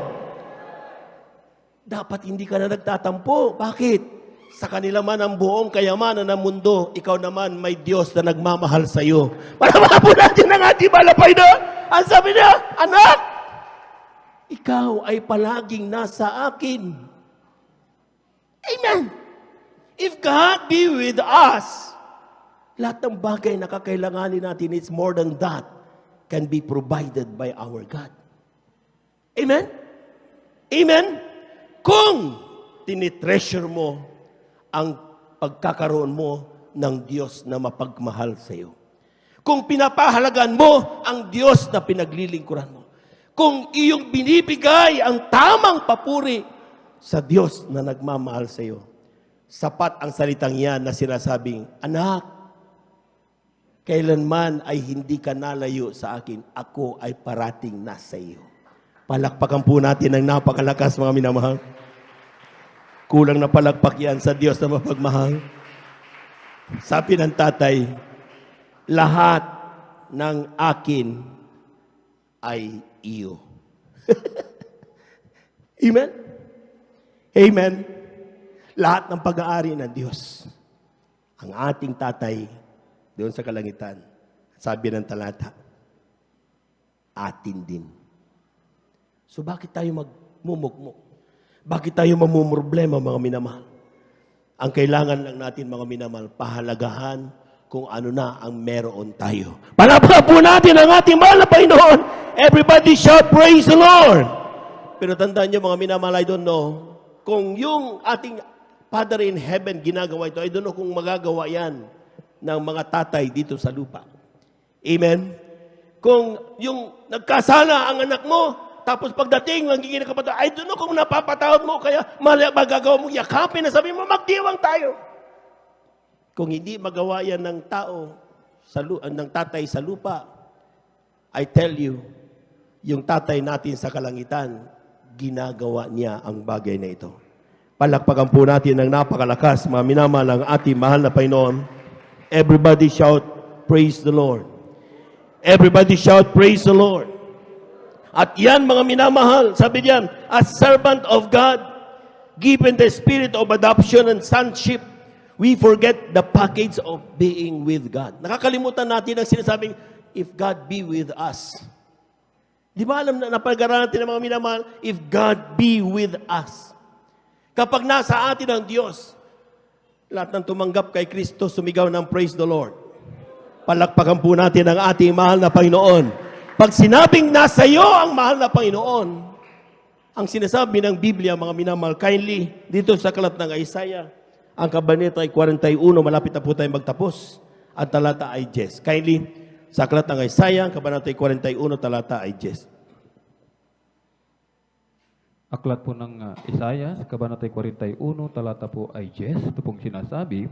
B: Dapat hindi ka na nagtatampo. Bakit? Sa kanila man ang buong kayamanan ng mundo, ikaw naman may Diyos na nagmamahal sa iyo. Para po natin ang ating malapay na. Ang sabi niya, anak, ikaw ay palaging nasa akin. Amen. If God be with us, lahat ng bagay na kakailanganin natin, it's more than that, can be provided by our God. Amen? Amen? Kung tinitreasure mo ang pagkakaroon mo ng Diyos na mapagmahal sa iyo. Kung pinapahalagan mo ang Diyos na pinaglilingkuran mo. Kung iyong binibigay ang tamang papuri sa Diyos na nagmamahal sa iyo. Sapat ang salitang yan na sinasabing, anak, kailanman ay hindi ka nalayo sa akin, ako ay parating nasa iyo. Palakpakan po natin ang napakalakas, mga minamahal. Kulang na palakpak yan sa Diyos na mapagmahal. Sabi ng tatay, lahat ng akin ay iyo. Amen? Amen? Lahat ng pag-aari ng Diyos. Ang ating tatay, doon sa kalangitan, sabi ng talata, atin din. So bakit tayo magmumukmuk? Bakit tayo mamumroblema, mga minamahal? Ang kailangan lang natin, mga minamahal, pahalagahan kung ano na ang meron tayo. Palakpakan po natin ang ating mahal na Panginoon. Everybody shout, praise the Lord. Pero tandaan niyo mga minamahal, I don't know, kung yung ating Father in Heaven ginagawa ito, I don't know kung magagawa yan ng mga tatay dito sa lupa. Amen? Kung yung nagkasala ang anak mo, tapos pagdating, magiging kapatid, I don't know kung napapatawad mo, kaya magagawa mo yakapin na sabi mo, magdiwang tayo. Kung hindi magawa yan ng tao, ng tatay sa lupa, I tell you, yung tatay natin sa kalangitan, ginagawa niya ang bagay na ito. Palakpakan po natin ng napakalakas, mga minamahal ang ating mahal na Panginoon. Everybody shout, praise the Lord. Everybody shout, praise the Lord. At yan mga minamahal, sabi diyan, as servant of God, given the spirit of adoption and sonship, we forget the package of being with God. Nakakalimutan natin ang sinasabing, if God be with us. Di ba alam na napag-aralan natin ng mga minamahal, if God be with us. Kapag nasa atin ang Diyos, lahat ng tumanggap kay Kristo, sumigaw ng praise the Lord. Palakpakan po natin ang ating mahal na Panginoon. Pag sinabing nasa iyo ang mahal na Panginoon, ang sinasabi ng Biblia, mga minamahal, kindly, dito sa aklat ng Isaiah, ang kabanata ay 41, malapit na po tayo magtapos, at talata ay 10. Kindly, sa aklat ng Isaiah, ang kabanata ay 41, talata ay 10.
C: Aklat po ng Isaiah, kabanata 41, talata po ay 10. Ito pong sinasabi,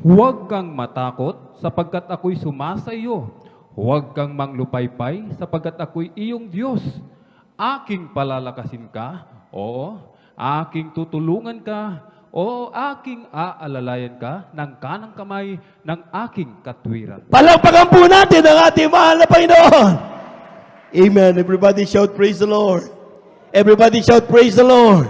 C: huwag kang matakot sapagkat ako'y sumasa iyo. Huwag kang manglupaypay sapagkat ako'y iyong Diyos. Aking palalakasin ka, o aking tutulungan ka, o aking aalalayan ka ng kanang kamay ng aking katwiran.
B: Palakpakan po natin ang ating mahal na Panginoon. Amen. Everybody shout, praise the Lord. Everybody shout, praise the Lord.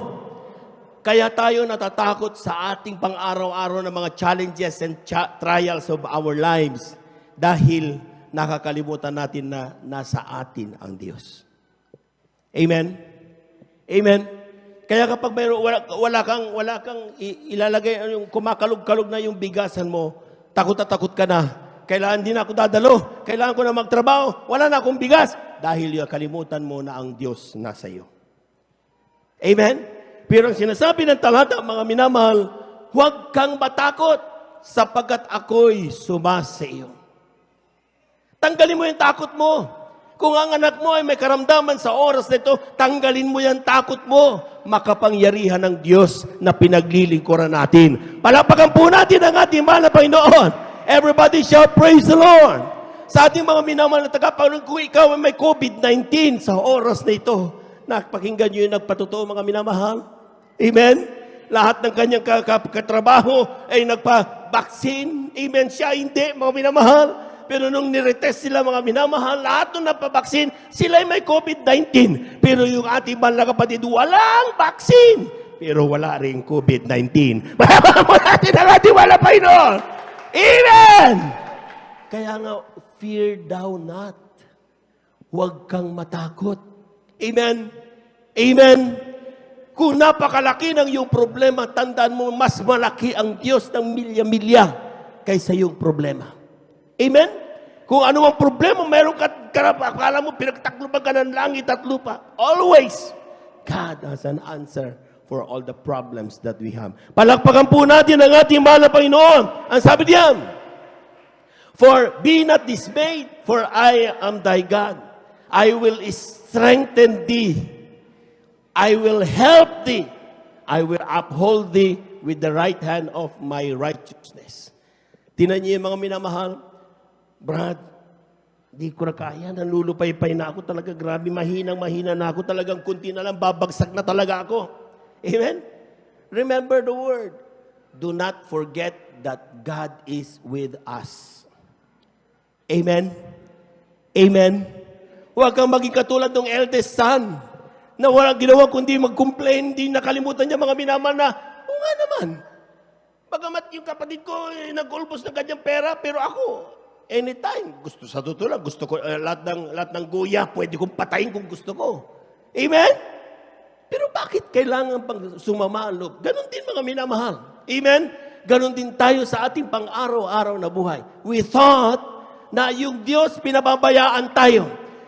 B: Kaya tayo natatakot sa ating pang-araw-araw na mga challenges and trials of our lives dahil nakakalimutan natin na nasa atin ang Diyos. Amen? Amen? Kaya kapag wala kang ilalagay, yung kumakalog-kalog na yung bigasan mo, takot na takot ka na. Kailangan din ako dadalo. Kailangan ko na magtrabaho. Wala na akong bigas. Dahil kalimutan mo na ang Diyos nasa iyo. Amen? Pero ang sinasabi ng talata, mga minamahal, huwag kang matakot sapagkat ako'y sumasa iyo. Tanggalin mo yung takot mo. Kung ang anak mo ay may karamdaman sa oras na ito, tanggalin mo yung takot mo. Makapangyarihan ng Diyos na pinaglilingkuran natin. Palapakan po natin ang ating mahal na Panginoon. Everybody shout, praise the Lord. Sa ating mga minamahal na tagapanood, kung ikaw ay may COVID-19 sa oras na ito, napakinggan nyo yung nagpatotoo mga minamahal. Amen? Lahat ng kanyang katrabaho ay nagpa-vaccine. Amen? Siya hindi, mga minamahal. Pero nung niretest sila mga minamahal, lahat nung napabaksin, sila ay may COVID-19. Pero yung ating mahal na kapatid, walang vaccine. Pero wala rin COVID-19. Mayaman mo natin ang ating mahal na Panginoon. Amen! Kaya nga, fear thou not. Huwag kang matakot. Amen? Amen? Kung napakalaki ng iyong problema, tandaan mo, mas malaki ang Diyos ng milya-milya kaysa iyong problema. Amen? Kung ano ang problema, meron ka akala mo, pinagtakluban ka ng langit at lupa. Always, God has an answer for all the problems that we have. Palakpakan po natin ang ating mahal na Panginoon. Ang sabi diyan, for be not dismayed, for I am thy God. I will strengthen thee. I will help thee. I will uphold thee with the right hand of my righteousness. Tinan niyo yung mga minamahal. Brad, di ko na kaya, nanlulupay-pay na ako talaga, grabe, mahina na ako, talagang kunti na lang, babagsak na talaga ako. Amen? Remember the word. Do not forget that God is with us. Amen? Amen? Huwag kang maging katulad ng eldest son, na walang ginawa kundi mag-complain, hindi nakalimutan niya mga minamahal na, o nga naman, bagamat yung kapatid ko nag-ulbos ng kanyang pera, pero ako, anytime, gusto sa totoo lang, gusto ko, lahat ng guya, pwede kong patayin kung gusto ko. Amen? Pero bakit kailangan pang sumama ang loob? Ganon din mga minamahal. Amen? Ganon din tayo sa ating pang-araw-araw na buhay. We thought na yung Diyos pinababayaan tayo.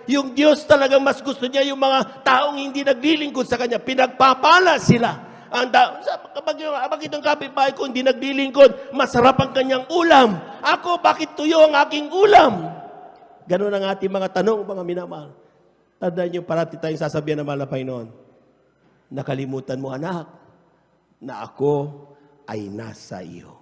B: yung Diyos talagang mas gusto niya yung mga taong hindi naglilingkod sa Kanya. Pinagpapala sila. Kapag itong kapitbahay ko hindi naglilingkod, masarap ang kanyang ulam. Ako, bakit tuyo ang aking ulam? Ganun ang ating mga tanong, mga minamahal. Tandaan niyo, parati tayong sasabihan ng mahal na Panginoon, nakalimutan mo, anak, na ako ay nasa iyo.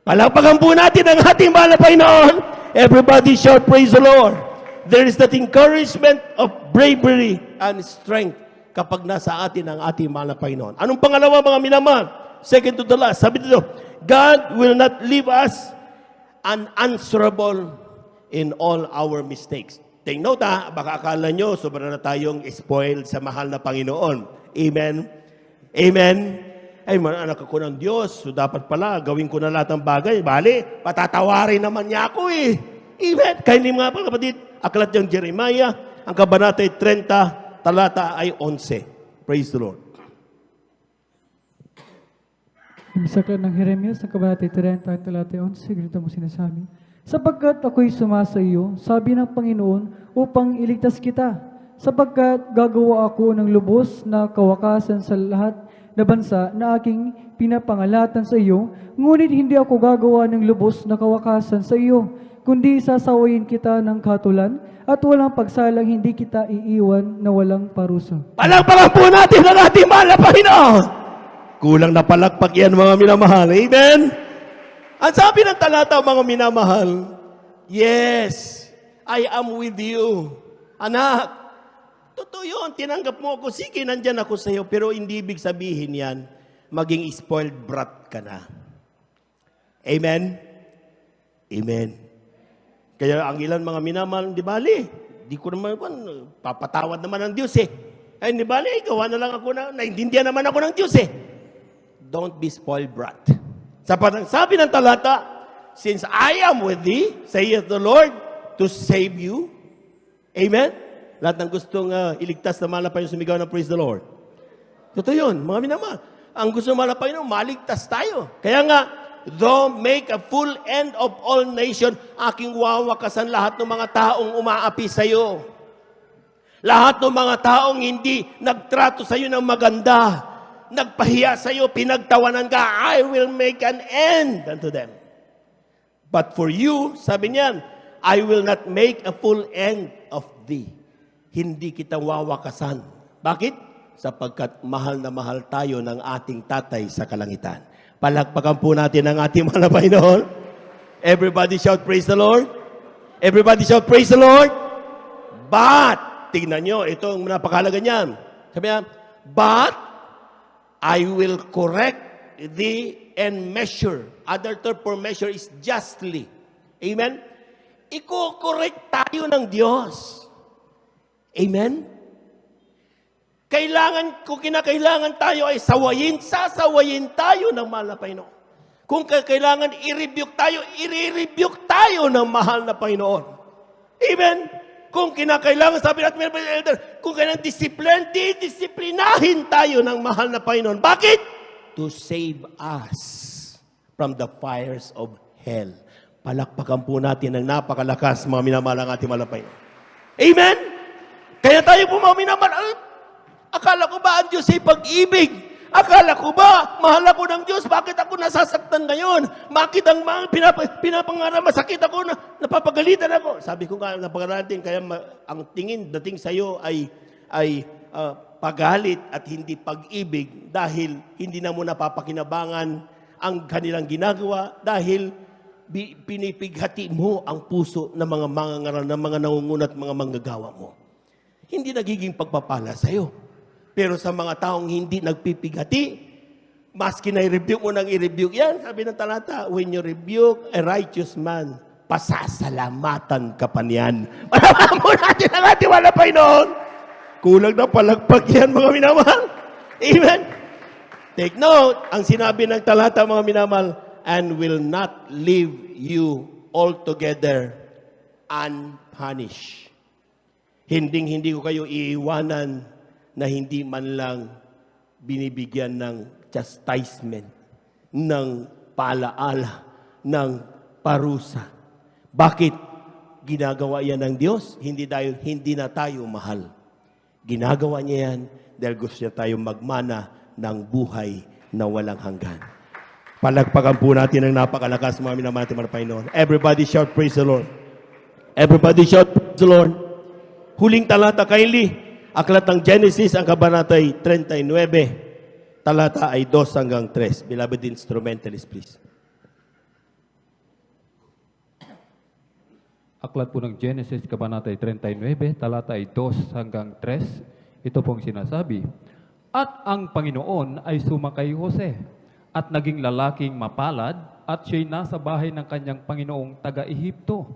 B: Palakpakan po natin ang ating mahal na Panginoon. Everybody shout, praise the Lord. There is that encouragement of bravery and strength kapag nasa atin ang ating mahal na Panginoon. Anong pangalawa, mga minamahal? Second to the last. Sabi dito, God will not leave us unanswerable in all our mistakes. Take note baka akala nyo, sobra na tayong spoiled sa mahal na Panginoon. Amen? Amen? Ay, anak ako ng Diyos, so dapat pala gawin ko na lahat ng bagay. Bali, patatawarin naman niya ako eh. Amen? Kaya hindi mga kapatid, aklat yung Jeremiah, ang kabanata 30, talata ay 11. Praise the Lord.
D: Sa aklat ng Jeremias, sa kabanata 30, talata 11, ganito mo sinasabi, sapagkat ako'y sumasa iyo, sabi ng Panginoon, upang iligtas kita, sapagkat gagawa ako ng lubos na kawakasan sa lahat na bansa na aking pinapangalatan sa iyo, ngunit hindi ako gagawa ng lubos na kawakasan sa iyo, kundi sasawayin kita ng katulan at walang pagsalang hindi kita iiwan na walang parusa.
B: Palakpakan po natin ang ating mahal na Panginoon. Kulang na palakpak yan, mga minamahal. Amen? Ang sabi ng talata, mga minamahal, yes, I am with you. Anak, totoo yun, tinanggap mo ako, sige, nandyan ako sa iyo, pero hindi ibig sabihin yan, maging spoiled brat ka na. Amen? Amen. Kaya ang ilan mga minamahal, di bali, di ko naman, papatawad naman ng Diyos eh. Ay, di bali, gawa na lang ako na, naintindihan naman ako ng Diyos eh. Don't be spoiled brat. Sabi ng talata, since I am with thee, saith the Lord, to save you. Amen? Lahat ng gustong iligtas na mahal na Panginoon, sumigaw ng praise the Lord. Totoo yun, mga minamahal. Ang gusto ng mahal na Panginoon, maligtas tayo. Kaya nga, though make a full end of all nation, aking wawakasan lahat ng mga taong umaapi sa iyo. Lahat ng mga taong hindi nagtrato sa iyo ng maganda, nagpahiya sa iyo, pinagtawanan ka, I will make an end unto them. But for you, sabi niyan, I will not make a full end of thee. Hindi kita wawakasan. Bakit? Sapagkat mahal na mahal tayo ng ating tatay sa kalangitan. Palakpakan po natin ang ating mahal na Panginoon. Everybody shout, praise the Lord. Everybody shout, praise the Lord. But, tingnan nyo, ito ang napakahalaga niyan. Sabi niya, but, I will correct thee and measure. Other term for measure is justly. Amen? Iko-correct tayo ng Diyos. Amen? Kung kinakailangan tayo ay sasawayin tayo ng mahal na Panginoon. Kung kailangan i-rebuke tayo, i-rebuke tayo ng mahal na Panginoon. Amen? Kung kinakailangan, sabi natin, elder, kung kailangan disiplinahin tayo ng mahal na Panginoon. Bakit? To save us from the fires of hell. Palakpakan po natin ang napakalakas, mga minamahal ang ating mahal na Panginoon. Amen? Kaya tayo po, mga minamahal, akala ko ba ang Diyos ay pag-ibig? Akala ko ba, mahal ako ng Diyos, bakit ako nasasaktan ngayon? Bakit ang mga pinapangarap, masakit ako, napapagalitan ako? Sabi ko nga, napagalitan, kaya ang dating sa iyo ay pagalit at hindi pag-ibig dahil hindi na mo napapakinabangan ang kanilang ginagawa dahil pinipighati mo ang puso ng mga mangangaral, ng mga nangungunat, mga manggagawa mo. Hindi nagiging pagpapala sa iyo. Pero sa mga taong hindi nagpipigati, maski na i-rebuke mo nang i-rebuke yan, sabi ng talata, when you rebuke a righteous man, pasasalamatan ka pa niyan. Malaman mo natin ang ating wala Panginoon. Kulang na palagpag yan, mga minamahal. Amen? Take note, ang sinabi ng talata, mga minamahal, and will not leave you altogether unpunished. Hindi ko kayo iiwanan na hindi man lang binibigyan ng chastisement, ng paalaala, ng parusa. Bakit? ginagawa yan ng Diyos, hindi dahil hindi na tayo mahal. Ginagawa niya yan dahil gusto niya tayong magmana ng buhay na walang hanggan. Palagpagan po natin ang napakalakas, mga minamahal natin mga Panginoon. Everybody shout, praise the Lord. Everybody shout, praise the Lord. Huling talata, kindly. Aklat ng Genesis, ang kabanata ay 39. Talata ay 2 hanggang 3. Beloved instrumentalist, please.
C: Aklat po ng Genesis, Kabanata 39, talata ay 2 hanggang 3. Ito pong sinasabi, At ang Panginoon ay sumakay Jose, at naging lalaking mapalad, at siya'y nasa bahay ng kanyang Panginoong taga-Ehipto.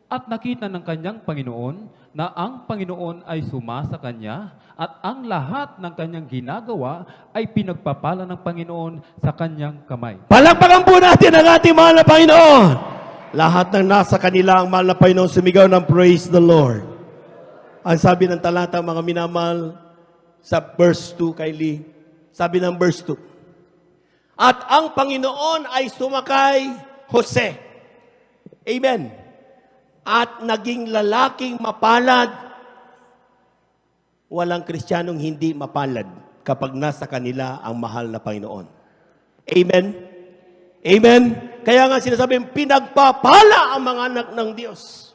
C: At nakita ng kanyang Panginoon na ang Panginoon ay sumasa kanya, at ang lahat ng kanyang ginagawa ay pinagpapala ng Panginoon sa kanyang kamay.
B: Palagpagan po natin ang ating mahal na Panginoon. Lahat ng nasa kanila ang mahal na Panginoon sumigaw ng praise the Lord. Ang sabi ng talata, mga minamahal, sa verse 2, kindly, sabi ng verse 2, At ang Panginoon ay sumakay Jose. Amen. At naging lalaking mapalad. Walang Kristiyanong hindi mapalad kapag nasa kanila ang mahal na Panginoon. Amen. Amen. Kaya nga sinasabi, pinagpapala ang mga anak ng Diyos.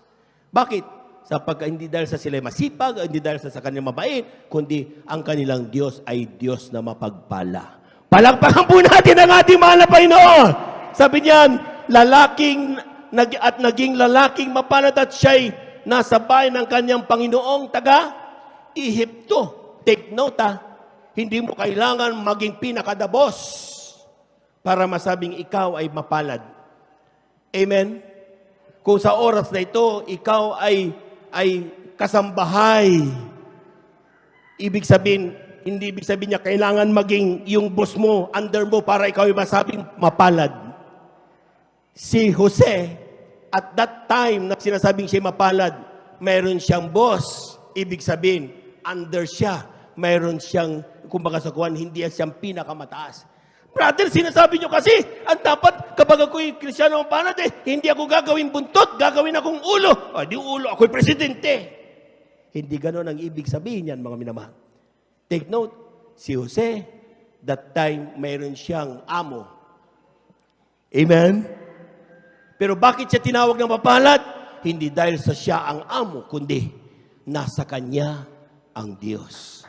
B: Bakit? Sapagkat hindi dahil sa sila masipag, hindi dahil sa kanilang mabait, kundi ang kanilang Diyos ay Diyos na mapagpala. Palakpakan po natin ang ating mahal na Panginoon. Sabi niyan, naging lalaking mapalad at siya'y nasa bahay ng kanyang Panginoong taga-Ehipto. Take note hindi mo kailangan maging pinakadabos para masabing ikaw ay mapalad. Amen? Kung sa oras na ito, ikaw ay kasambahay. Hindi ibig sabihin niya, kailangan maging yung boss mo, under mo, para ikaw ay masabing mapalad. Si Jose, at that time na sinasabing siya mapalad, mayroon siyang boss. Ibig sabihin, under siya. Mayroon siyang, kumbaga sa kuwan, hindi siyang pinakamataas. Brother, sinasabi nyo kasi, ang dapat kapag ako'y Kristyano ang panat, hindi ako gagawin buntot, gagawin akong ulo. Di ulo, ako'y presidente. Hindi ganon ang ibig sabihin yan, mga minamahal. Take note, si Jose, that time, mayroon siyang amo. Amen? Pero bakit siya tinawag ng mapalad? Hindi dahil sa siya ang amo, kundi nasa kanya ang Diyos.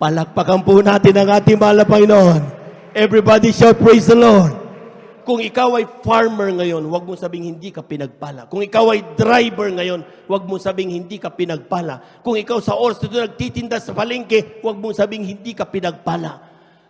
B: Palakpakan po natin ang ating mahal na Panginoon. Everybody shout, praise the Lord. Kung ikaw ay farmer ngayon, huwag mong sabing hindi ka pinagpala. Kung ikaw ay driver ngayon, huwag mong sabing hindi ka pinagpala. Kung ikaw sa oras na nagtitinda sa palengke, huwag mong sabing hindi ka pinagpala.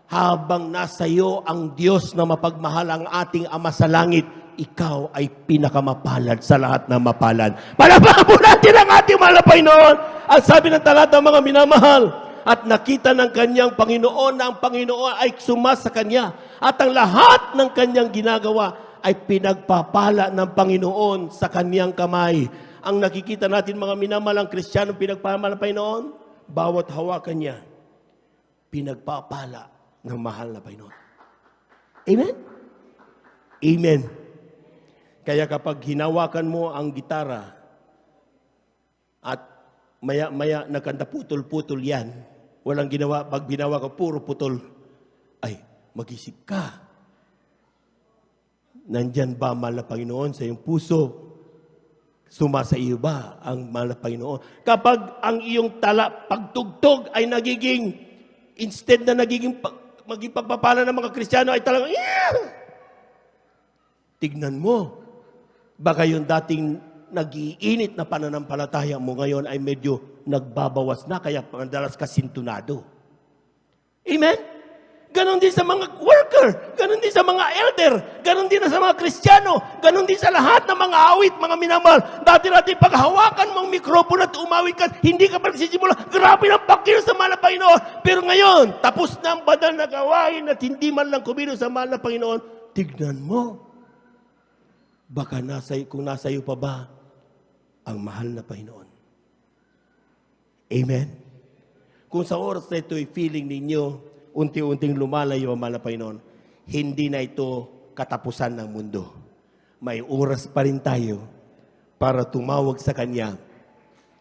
B: Habang nasa iyo ang Diyos na mapagmahal ang ating Ama sa langit, ikaw ay pinakamapalad sa lahat ng mapalad. Palapakan po natin ang ating mahal na Panginoon. Ang sabi ng talata, mga minamahal, at nakita ng kanyang Panginoon na ang Panginoon ay sumasa kanya. At ang lahat ng kanyang ginagawa ay pinagpapala ng Panginoon sa kanyang kamay. Ang nakikita natin, mga minamahal, ang Kristiyano pinagpapala ng Panginoon, bawat hawakan niya, pinagpapala ng mahal na Panginoon. Amen? Amen. Kaya kapag hinawakan mo ang gitara at maya-maya nagkanta putol-putol yan, walang ginawa, pag binawa ka puro putol, ay mag-isip ka. Nandyan ba mahal na Panginoon sa iyong puso? Sumasa iyo ba ang mahal na Panginoon? Kapag ang iyong pagtugtog ay nagiging, instead na maging pagpapala ng mga Kristiyano ay talagang, tignan mo, baka yung dating nag-iinit na pananampalataya mo ngayon ay medyo nagbabawas na, kaya madalas ka sintunado. Amen? Ganon din sa mga worker, ganon din sa mga elder, ganon din sa mga Kristiyano, ganon din sa lahat ng mga awit, mga minamahal. Dati-dati paghawakan mong mikropono at umawit ka, hindi ka pa nagsisimula, grabe ng pagkilos sa mahal na Panginoon. Pero ngayon, tapos na ang banal na gawain at hindi man lang kumilos sa mahal na Panginoon, tignan mo. Baka kung nasa iyo pa ba ang mahal na Panginoon. Amen? Kung sa oras na ito'y feeling ninyo, unti-unting lumalayo ang mahal na Panginoon, hindi na ito katapusan ng mundo. May oras pa rin tayo para tumawag sa Kanya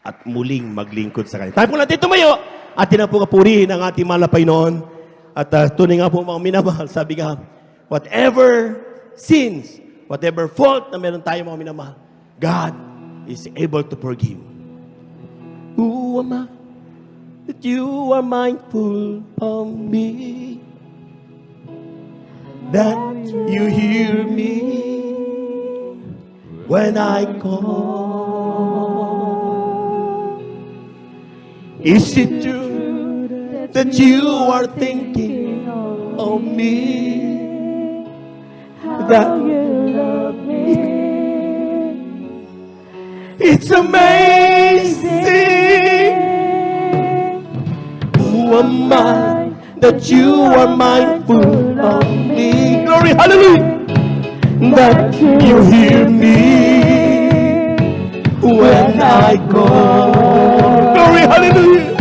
B: at muling maglingkod sa Kanya. Tayo po natin tumayo at tinapupurihin ang ating mahal na Panginoon. At tunay nga po mga minamahal, sabi nga, whatever sins, whatever fault na meron tayo mga minamahal, God is able to forgive. Who am I that you are mindful of me? That you hear me when I call. Is it true that you are thinking of me? That you love me? It's amazing. Who am I that you are mindful of me? Glory, hallelujah. That you hear me when I call. Glory, hallelujah.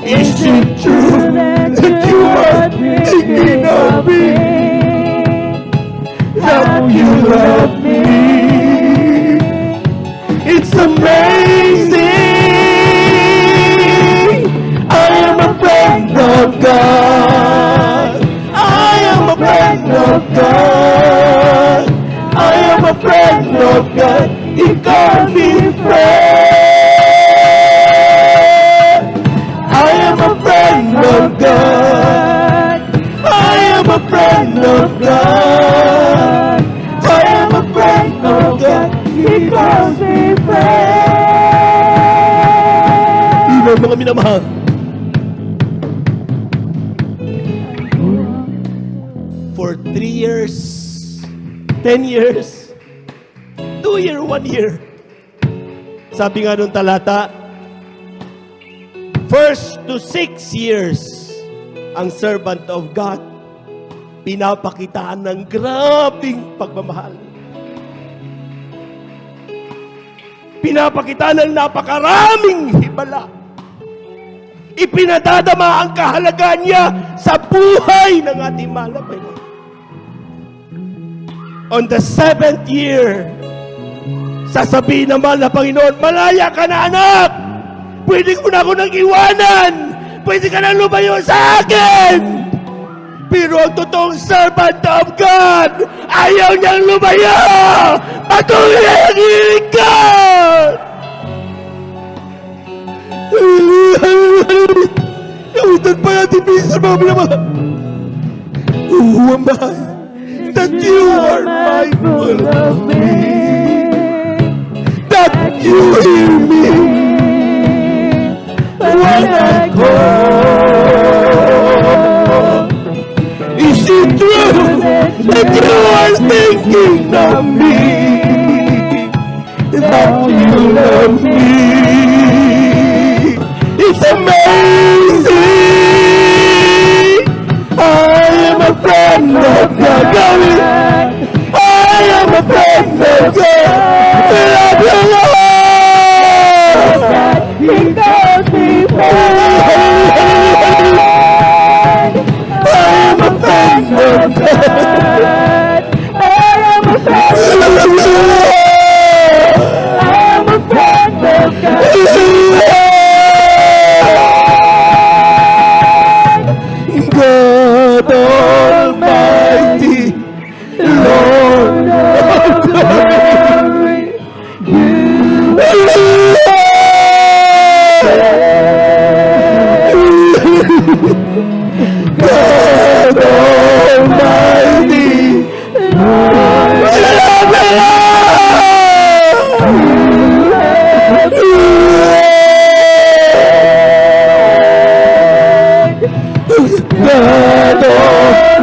B: Is it true that you are thinking of me? That you love me? It's amazing. I am a friend of God. I am a friend of God. I am a friend of God. He calls me friend. I am a friend of God. I am a friend of God. I am a friend of God. He calls me friend. Ibang mga minamahal. For 3 years, 10 years, 2 years, 1 year. Sabi nga nung talata, 1 to 6 years, ang servant of God, pinapakitaan ng grabing pagmamahal. Pinapakitaan ng napakaraming hibala. Ipinadadama ang kahalagaan niya sa buhay ng ating mahal na Panginoon. On the 7th year, sasabihin ng mahal na Panginoon, malaya ka na anak! Pwede ko na ako nang iwanan! Pwede ka na lumayo sa akin! Pero ang totoong servant of God, ayaw niyang lumayo! Patuloy na nag-iinig ka! Nawitan pa natin bisa mga minamahal. Who am I that you are mindful of me? That you hear me when I call. Is it true that you are thinking of me? That you love me? It's amazing. I am a friend of God. I am a friend of God. Love you, Lord. He calls me friend. I am a friend of God. I am a friend of God. I am a friend of God. God Almighty, Lord of glory, you God Almighty, Lord God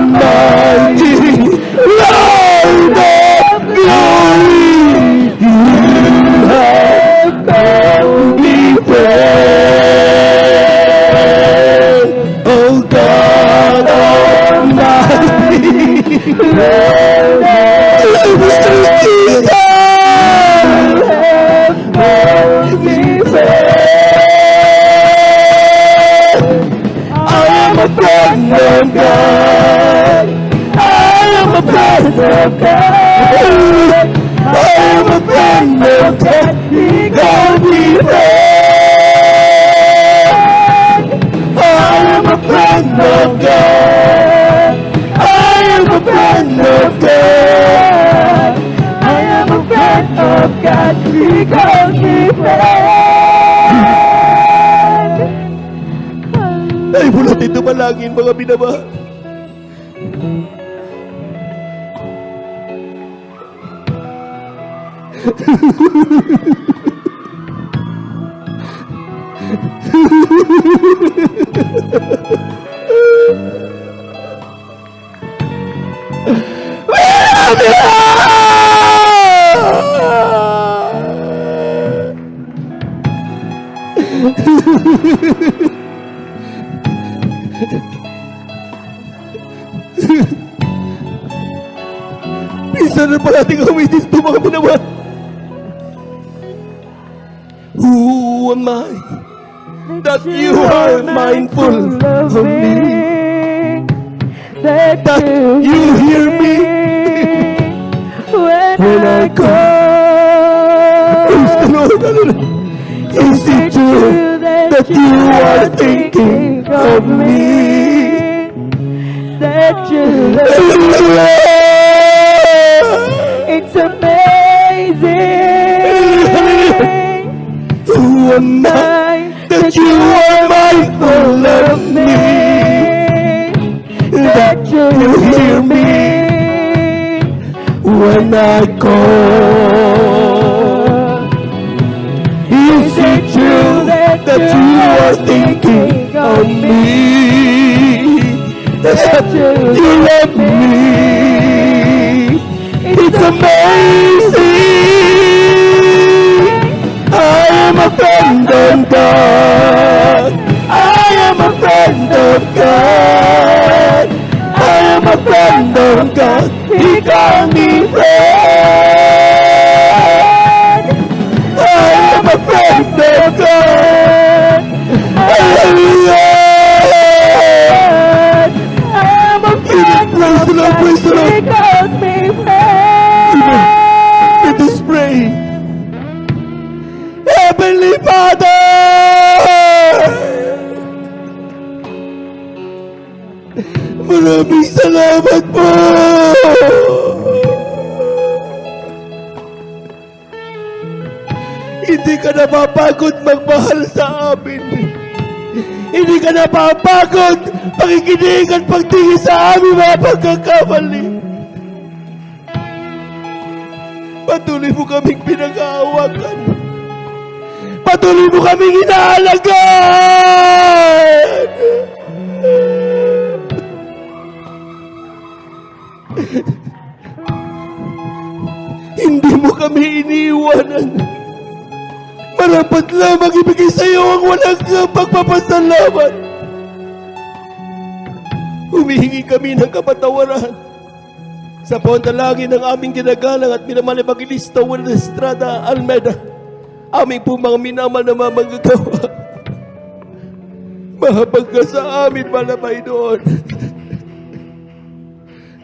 B: Almighty, Lord of glory, you have called me friend. Oh God Almighty, Lord of glory, you have called me friend. I am a friend of God. I am a friend of God. I am a friend of God. He called me friend. I am a friend of God. I am a friend of God.
D: I am a friend of God. He calls me friend.
B: Ay, mula dito malangin, mga binamahal. Minsan na pa natin gamitin ito, mga binamahal. Who am I that you are mindful of me?
D: That
B: You hear me
D: when I call.
B: Praise the Lord. Hallelujah. Is it true that you are thinking of me?
D: That you love
B: Hallelujah.
D: It's amazing.
B: Who am I that you are mindful of me?
D: That you
B: hear me when I call. Is it true that you are thinking of me? That you love me? It's amazing. I am a friend of God. I am a friend of God. I am a friend of God. He called me friend. I am a friend of God. Hallelujah.
D: I am a friend
B: Praise the Lord, praise the Lord.
D: He calls me friend.
B: Let us pray. Heavenly Father, maraming salamat po. Hindi ka napapagod magmahal sa amin. Hindi ka napapagod pakikinig at pagtingin sa aming mga pagkakamali. Patuloy mo kaming pinag-aawakan. Patuloy mo kaming inaalagaan. Hindi mo kami iniiwanan. Marapat lamang ibigay sa iyo ang walang pagpapasalamat. Humihingi kami ng kapatawaran sa panalangin ng aming ginagalang at minamahal na Evangelista Will Estrada Almeida, aming po mga minamahal na manggagawa. Mahabag ka sa amin, malabay doon.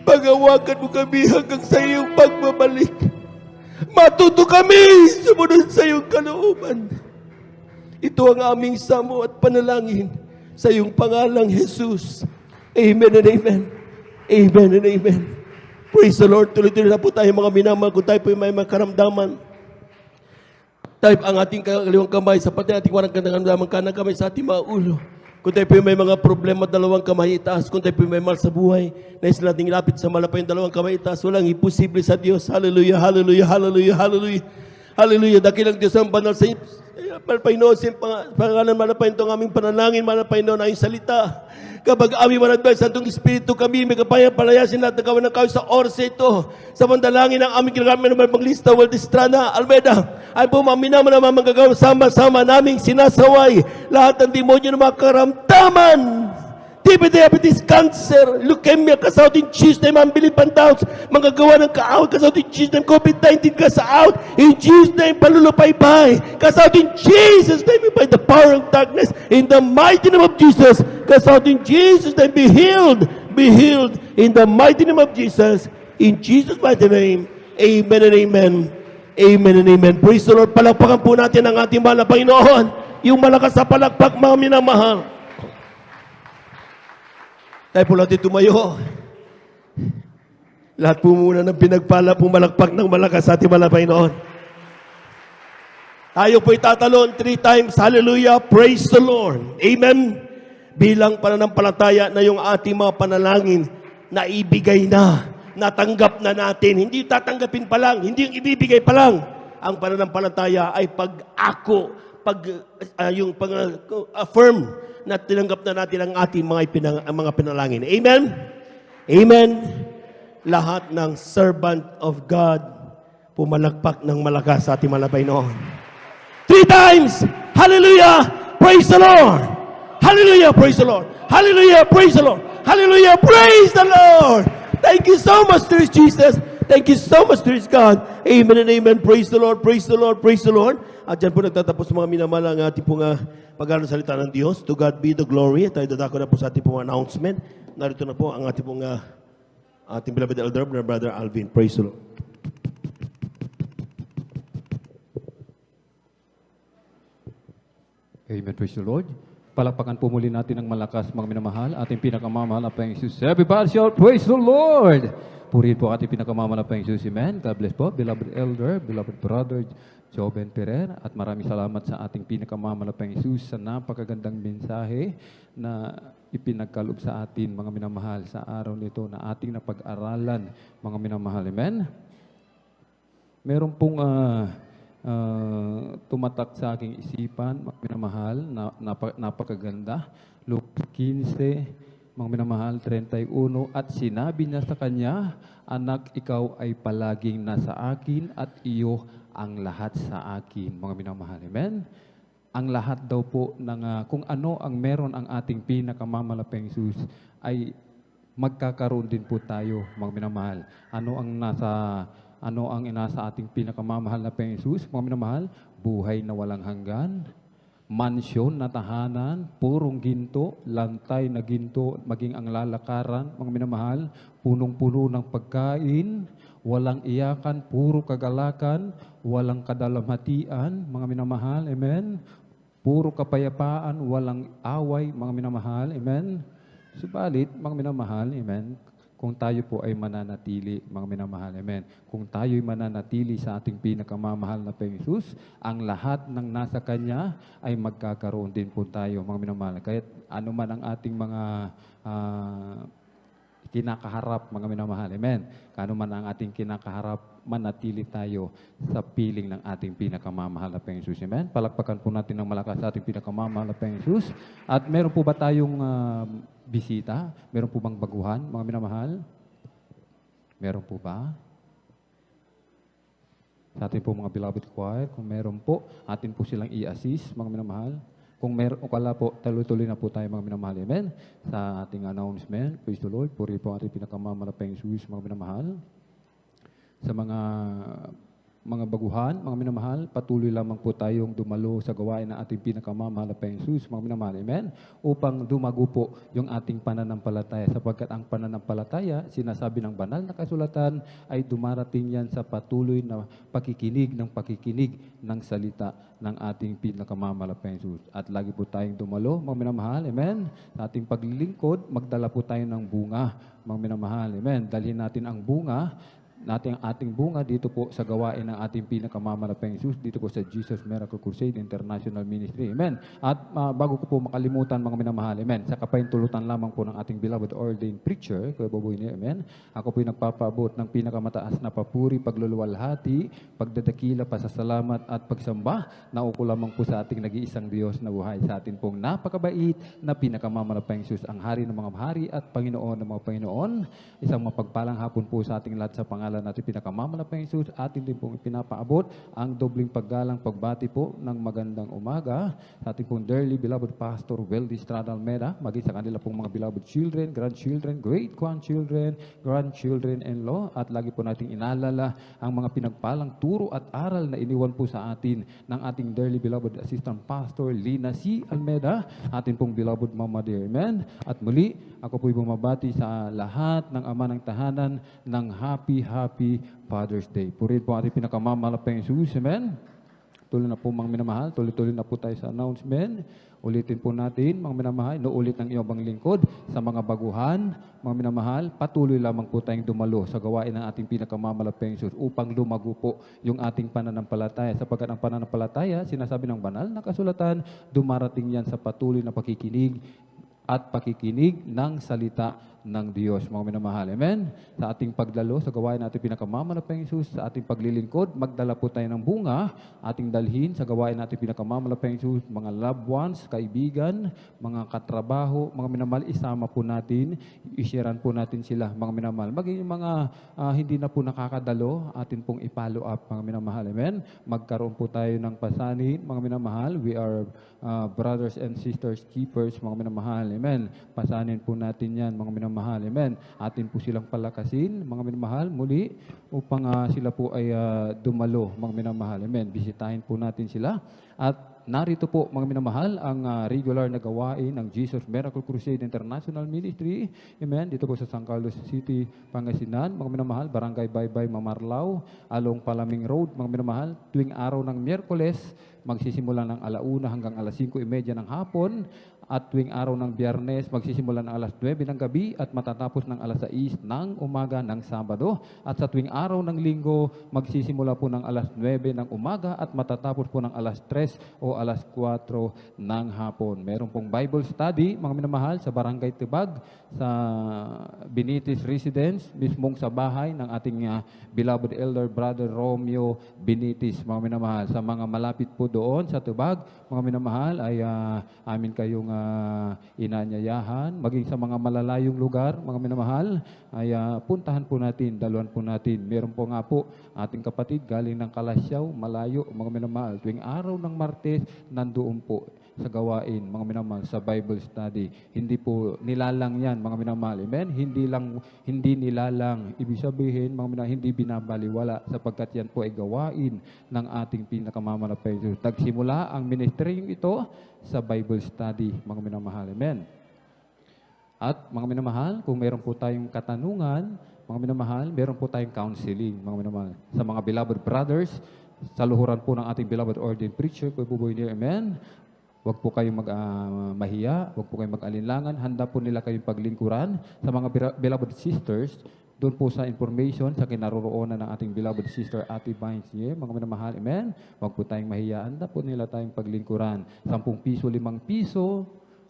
B: Pag-awakan mo kami hanggang sa iyong pagbabalik. Matuto kami sumunod sa iyong kalooban. Ito ang aming samo at panalangin sa iyong pangalang Jesus. Amen and amen. Amen and amen. Praise the Lord. Tuloy-tuloy na po tayo mga minamahal. Kung tayo po may makaramdaman, tayo ang ating kaliwang kamay sa pati ating warang karamdaman, kanang kamay sa ating mga ulo. Kung tayo po may mga problema, dalawang kamay itaas. Kung tayo po may mal sa buhay, nais nating lapit sa malapay yung dalawang kamay itaas. Walang imposible sa Diyos. Hallelujah, hallelujah, hallelujah, hallelujah. Hallelujah. Dakilang Diyos ang banal sa malapay noon. Sa pangalan malapay ito ang aming panalangin. Malapay noon ang salita. Kapag aming managdal sa Santong Espiritu, kami may kapayang palayasin natin ng gawa ng kayo sa oras ito. Sa mandalangin ng aming kinagamit ng Evangelista Will Estrada Almeida, ay po maminaman na manggagawa sama-sama naming sinasaway lahat ng demonyo ng mga karamdaman. TB, diabetes, cancer, leukemia, kasaut in Jesus' name, unbelief and doubts, manggagawa ng kaaway, kasaut in Jesus' name, COVID-19, kasaut in Jesus' name, palulupay-pay, kasaut in Jesus' name, by the power of darkness, in the mighty name of Jesus, kasaut in Jesus' name, be healed, in the mighty name of Jesus, in Jesus' mighty name, amen and amen. Amen and amen. Praise the Lord. Palakpakan po natin ang ating mahal na Panginoon. Yung malakas na palakpak, mga minamahal. Tayo po natin tumayo. Lahat po muna ng pinagpala po malakpak ng malakas sa ating mahal na Panginoon. Tayo po itatalon 3 times. Hallelujah. Praise the Lord. Amen. Bilang pananampalataya na yung ating mga panalangin na ibigay na, natanggap na natin. Hindi tatanggapin pa lang, hindi yung ibibigay pa lang. Ang pananampalataya ay pag-ako, affirm na tinanggap na natin ang ating mga pinalangin. Amen? Amen? Lahat ng servant of God pumalakpak ng malakas sa ating malabay noon. 3 times! Hallelujah! Praise the Lord! Hallelujah! Praise the Lord! Hallelujah! Praise the Lord! Hallelujah! Praise the Lord! Thank you so much, dear Jesus. Thank you so much, dear God. Amen and amen. Praise the Lord, praise the Lord, praise the Lord. At dyan po nagtatapos mga minamahal ang ating pong pag-aaral salita ng Diyos. To God be the glory. Tayo dadako na po sa ating pong announcement. Narito na po ang ating pong ating beloved elder, Brother Alvin. Praise the Lord.
C: Amen, praise the Lord. Palakpakan po muli natin ng malakas, mga minamahal, ating pinakamamahal na Panginoong Jesus. Everybody shout, praise the Lord! Purihin po ating pinakamamahal na Panginoong Jesus. Amen. God bless po, beloved elder, beloved brother, Joven Pereira, at maraming salamat sa ating pinakamamahal na Panginoong Jesus sa napakagandang mensahe na ipinagkaloob sa atin, mga minamahal, sa araw nito na ating napag-aralan, mga minamahal. Amen. Meron pong tumatak sa aking isipan, mga minamahal, napakaganda. Luke 15, mga minamahal, 31, at sinabi niya sa kanya, anak, ikaw ay palaging nasa akin at iyo ang lahat sa akin. Mga minamahal, amen? Ang lahat daw po ng kung ano ang meron ang ating pinakamamalapeng Jesus ay magkakaroon din po tayo, mga minamahal. Ano ang inasa ating pinakamamahal na Panginoong Jesus, mga minamahal? Buhay na walang hanggan, mansyon na tahanan, purong ginto, lantay na ginto, maging ang lalakaran, mga minamahal, punong-puno ng pagkain, walang iyakan, puro kagalakan, walang kadalamhatian, mga minamahal, amen? Puro kapayapaan, walang away, mga minamahal, amen? Subalit, mga minamahal, amen? Kung tayo po ay mananatili, mga minamahal, amen. Kung tayo ay mananatili sa ating pinakamamahal na Panginoong Jesus, ang lahat ng nasa Kanya ay magkakaroon din po tayo, mga minamahal. Kahit ano man ang ating mga kinakaharap, mga minamahal, amen. Kano man ang ating kinakaharap, manatili tayo sa piling ng ating pinakamamahal na Panginoong Jesus, amen. Palakpakan po natin ng malakas sa ating pinakamamahal na Panginoong Jesus. At meron po ba tayong bisita? Meron po bang baguhan, mga minamahal? Meron po ba? Sa ating po mga beloved choir, kung meron po, atin po silang i-assist, mga minamahal. Kung meron, o kala po, tuloy-tuloy na po tayo, mga minamahal. Amen? Sa ating announcement, praise the Lord, puri po ating pinakamalapeng Jesus, mga minamahal. Sa mga baguhan, mga minamahal, patuloy lamang po tayong dumalo sa gawain ng ating pinakamamahal na Panginoong Jesus, mga minamahal, amen? Upang dumago po yung ating pananampalataya, sapagkat ang pananampalataya, sinasabi ng banal na kasulatan, ay dumarating yan sa patuloy na pakikinig ng salita ng ating pinakamamahal na Panginoong Jesus. At lagi po tayong dumalo, mga minamahal, amen? Sa ating paglilingkod, magdala po tayo ng bunga, mga minamahal, amen? Dalhin natin ang bunga, ating bunga dito po sa gawain ng ating pinakamalapeng Jesus, dito po sa Jesus Miracle Crusade International Ministry. Amen. At bago ko po makalimutan, mga minamahal, amen, sa kapahintulutan lamang po ng ating beloved ordained preacher, Kuya Boboy ni, amen, ako po nagpapaabot ng pinakamataas na papuri, pagluluwalhati, pagdadakila, pasasalamat at pagsamba na uko lamang po sa ating nag-iisang Diyos na buhay sa atin pong napakabait na pinakamalapeng Jesus, ang hari ng mga hari at Panginoon ng mga Panginoon. Isang mapagpalang hapon po sa ating lahat sa pangalan natin pinakamalapeng Jesus. Atin din pong pinapaabot ang dobling paggalang pagbati po ng magandang umaga sa ating pong dearly beloved Pastor Weldy Estrada Almeida, maging sa kanila pong mga beloved children, grandchildren, great-grandchildren, grandchildren-in-law, at lagi po nating inalala ang mga pinagpalang turo at aral na iniwan po sa atin ng ating dearly beloved Assistant Pastor Lina C. Almeida, atin pong beloved Mama Dear, amen. At muli, ako po'y bumabati sa lahat ng ama ng tahanan ng happy Happy Father's Day. Purihin po ating pinakamamahal Jesus. Amen. Tuloy na po mga minamahal, tuloy-tuloy na po tayo sa announcement. Ulitin po natin, mga minamahal, inuulit ng iyong bang lingkod sa mga baguhan. Mga minamahal, patuloy lamang po tayong dumalo sa gawain ng ating pinakamamalapeng Jesus upang lumago po yung ating pananampalataya. Sapagkat ang pananampalataya, sinasabi ng banal na kasulatan, dumarating yan sa patuloy na pakikinig at pakikinig ng salita ng Diyos, mga minamahal. Amen? Sa ating pagdalo, sa gawain natin pinakamamalapeng Jesus, sa ating paglilingkod, magdala po tayo ng bunga, ating dalhin sa gawain natin pinakamamalapeng Jesus, mga loved ones, kaibigan, mga katrabaho, mga minamahal, isama po natin, isharean po natin sila, mga minamahal. Maging yung mga hindi na po nakakadalo, atin pong i-follow up, mga minamahal. Amen? Magkaroon po tayo ng pasanin, mga minamahal. We are brothers and sisters keepers, mga minamahal. Amen? Pasanin po natin yan, mga minamahal. Amen. Atin po silang palakasin, mga minamahal, muli, upang sila po ay dumalo, mga minamahal. Amen. Bisitahin po natin sila. At narito po, mga minamahal, ang regular na gawain ng Jesus Miracle Crusade International Ministry. Amen. Dito po sa San Carlos City, Pangasinan. Mga minamahal, Barangay Baybay, Mamarlao, along Palaming Road. Mga minamahal, tuwing araw ng Miyerkules, magsisimula ng 1:00 hanggang 5:30 ng hapon. At tuwing araw ng Biyernes, magsisimula ng 9:00 ng gabi at matatapos ng 6:00 ng umaga ng Sabado. At sa tuwing araw ng Linggo, magsisimula po ng 9:00 ng umaga at matatapos po ng 3:00 o 4:00 ng hapon. Meron pong Bible study, mga minamahal, sa Barangay Tibag, sa Benitez Residence, mismong sa bahay ng ating beloved Elder Brother Romeo Benitez, mga minamahal. Sa mga malapit po doon sa Tibag, mga minamahal, ay amin kayong inanyayahan, maging sa mga malalayong lugar, mga minamahal, ay puntahan po natin, daluan po natin. Meron po nga po ating kapatid galing ng Kalasyaw, malayo, mga minamahal. Tuwing araw ng Martes, nandoon po sa gawain, mga minamahal, sa Bible study. Hindi po nilalang yan, mga minamahal. Amen? Hindi nilalang. Ibig sabihin, mga minamahal, hindi binabaliwala sapagkat yan po ay gawain ng ating pinakamamalapay. Nagsimula ang ministeryong ito sa Bible study, mga minamahal. Amen? At mga minamahal, kung meron po tayong katanungan, mga minamahal, meron po tayong counseling, mga minamahal. Sa mga beloved brothers, sa luhuran po ng ating beloved ordained preacher, Kuya Buboy Nier, amen? Huwag po kayong mahiya, huwag po kayong mag-alinlangan, handa po nila kayong paglingkuran. Sa mga beloved sisters, doon po sa information, sa kinaroroonan ng ating beloved sister Ate Vines niya, mga minamahal, amen? Huwag po tayong mahiya, handa po nila tayong paglingkuran. 10 piso, 5 piso,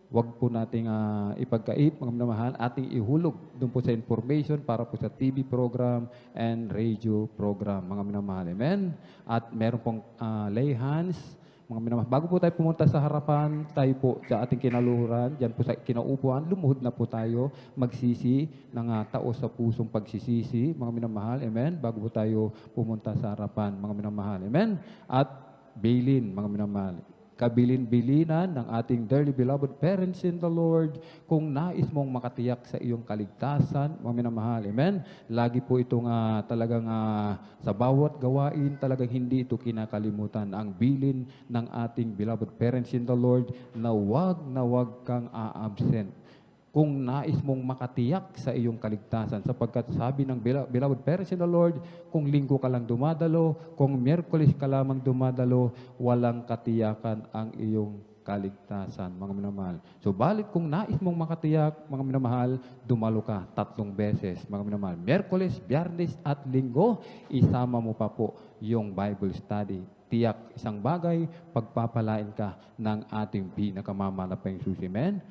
C: huwag po nating ipagkait, mga minamahal, ating ihulog doon po sa information para po sa TV program and radio program, mga minamahal, amen? At meron pong lay hands, mga minamahal. Bago po tayo pumunta sa harapan, tayo po sa ating kinaluhuran, dyan po sa kinaupuan, lumuhod na po tayo, magsisi ng tao sa pusong pagsisisi, mga minamahal, amen? Bago po tayo pumunta sa harapan, mga minamahal, amen? At bilin, mga minamahal. Kabilin-bilinan ng ating dearly beloved parents in the Lord, kung nais mong makatiyak sa iyong kaligtasan, mga minamahal, amen? Lagi po itong talagang sa bawat gawain, talagang hindi ito kinakalimutan. Ang bilin ng ating beloved parents in the Lord na wag kang a-absent kung nais mong makatiyak sa iyong kaligtasan. Sapagkat sabi ng beloved parents in the Lord, kung linggo ka lang dumadalo, kung Miyerkules ka lamang dumadalo, walang katiyakan ang iyong kaligtasan, mga minamahal. So, balik kung nais mong makatiyak, mga minamahal, dumalo ka 3 beses, mga minamahal. Miyerkules, Biyernes at Linggo, isama mo pa po yung Bible study. Tiyak isang bagay, pagpapalain ka ng ating pinakamamalapang Jesus. Amen?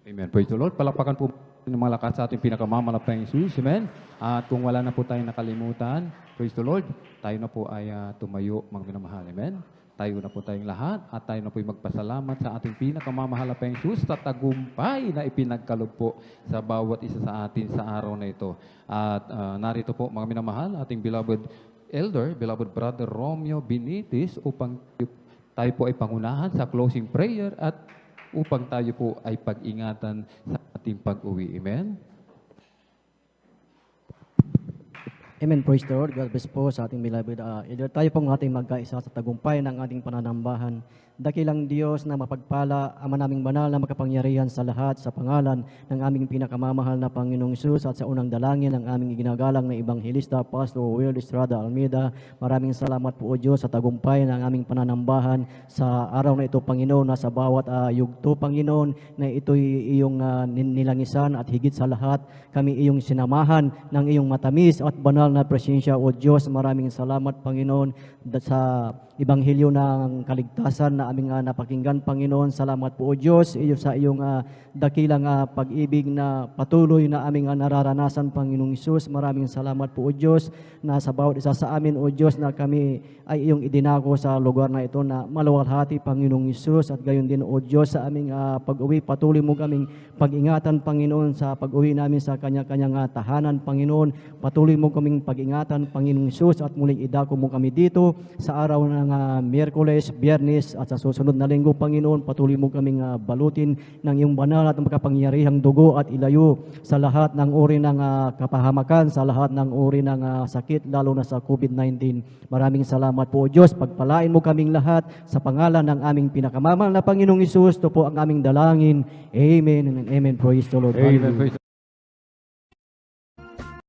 C: Amen. Praise the Lord. Palakpakan po ng malakas sa ating pinakamamalapang Jesus. Amen. At kung wala na po tayong nakalimutan, praise the Lord, tayo na po ay tumayo, mga minamahal. Amen. Tayo na po tayong lahat at tayo na po ay magpasalamat sa ating pinakamamalapang Jesus sa tagumpay na ipinagkaloob po sa bawat isa sa atin sa araw na ito. At narito po, mga minamahal, ating beloved elder, beloved brother Romeo Benitez, upang tayo po ay pangunahan sa closing prayer at upang tayo po ay pag-ingatan sa ating pag-uwi. Amen?
E: Amen. Praise the Lord. God bless po sa ating beloved elder. Tayo pong ating magkaisa sa tagumpay ng ating pananambahan. Dakilang Diyos na mapagpala, Ama naming banal na makapangyarihan sa lahat, sa pangalan ng aming pinakamamahal na Panginoong Hesus at sa unang dalangin ng aming ginagalang na Ibanghilista, Pastor Will Estrada Almeida. Maraming salamat po o Diyos sa tagumpay ng aming pananambahan sa araw na ito, Panginoon, na sa bawat yugto, Panginoon, na ito'y iyong nilangisan at higit sa lahat, kami iyong sinamahan ng iyong matamis at banal na presensya o Diyos. Maraming salamat, Panginoon, sa Ibanghilyo ng kaligtasan na aming napakinggan, Panginoon. Salamat po o Diyos sa iyong dakilang pag-ibig na patuloy na aming nararanasan, Panginoong Hesus. Maraming salamat po o Diyos na sa bawat isa sa amin o Diyos na kami ay iyong idinako sa lugar na ito na maluwalhati, Panginoong Hesus. At gayon din o Diyos sa aming pag-uwi, patuloy mo kaming pag-ingatan, Panginoon, sa pag-uwi namin sa kanya-kanyang tahanan, Panginoon. Patuloy mo kaming pag-ingatan, Panginoong Hesus, at muling idako mo kami dito sa araw ng Miyerkules, Biyernes at sa susunod na linggo, Panginoon. Patuloy mo kaming balutin ng iyong banal at makapangyarihang dugo at ilayo sa lahat ng uri ng kapahamakan, sa lahat ng uri ng sakit, lalo na sa COVID-19. Maraming salamat po, Diyos. Pagpalain mo kaming lahat sa pangalan ng aming pinakamamahal na Panginoong Hesus. Ito po ang aming dalangin. Amen and amen. Praise the Lord.
C: Amen. Praise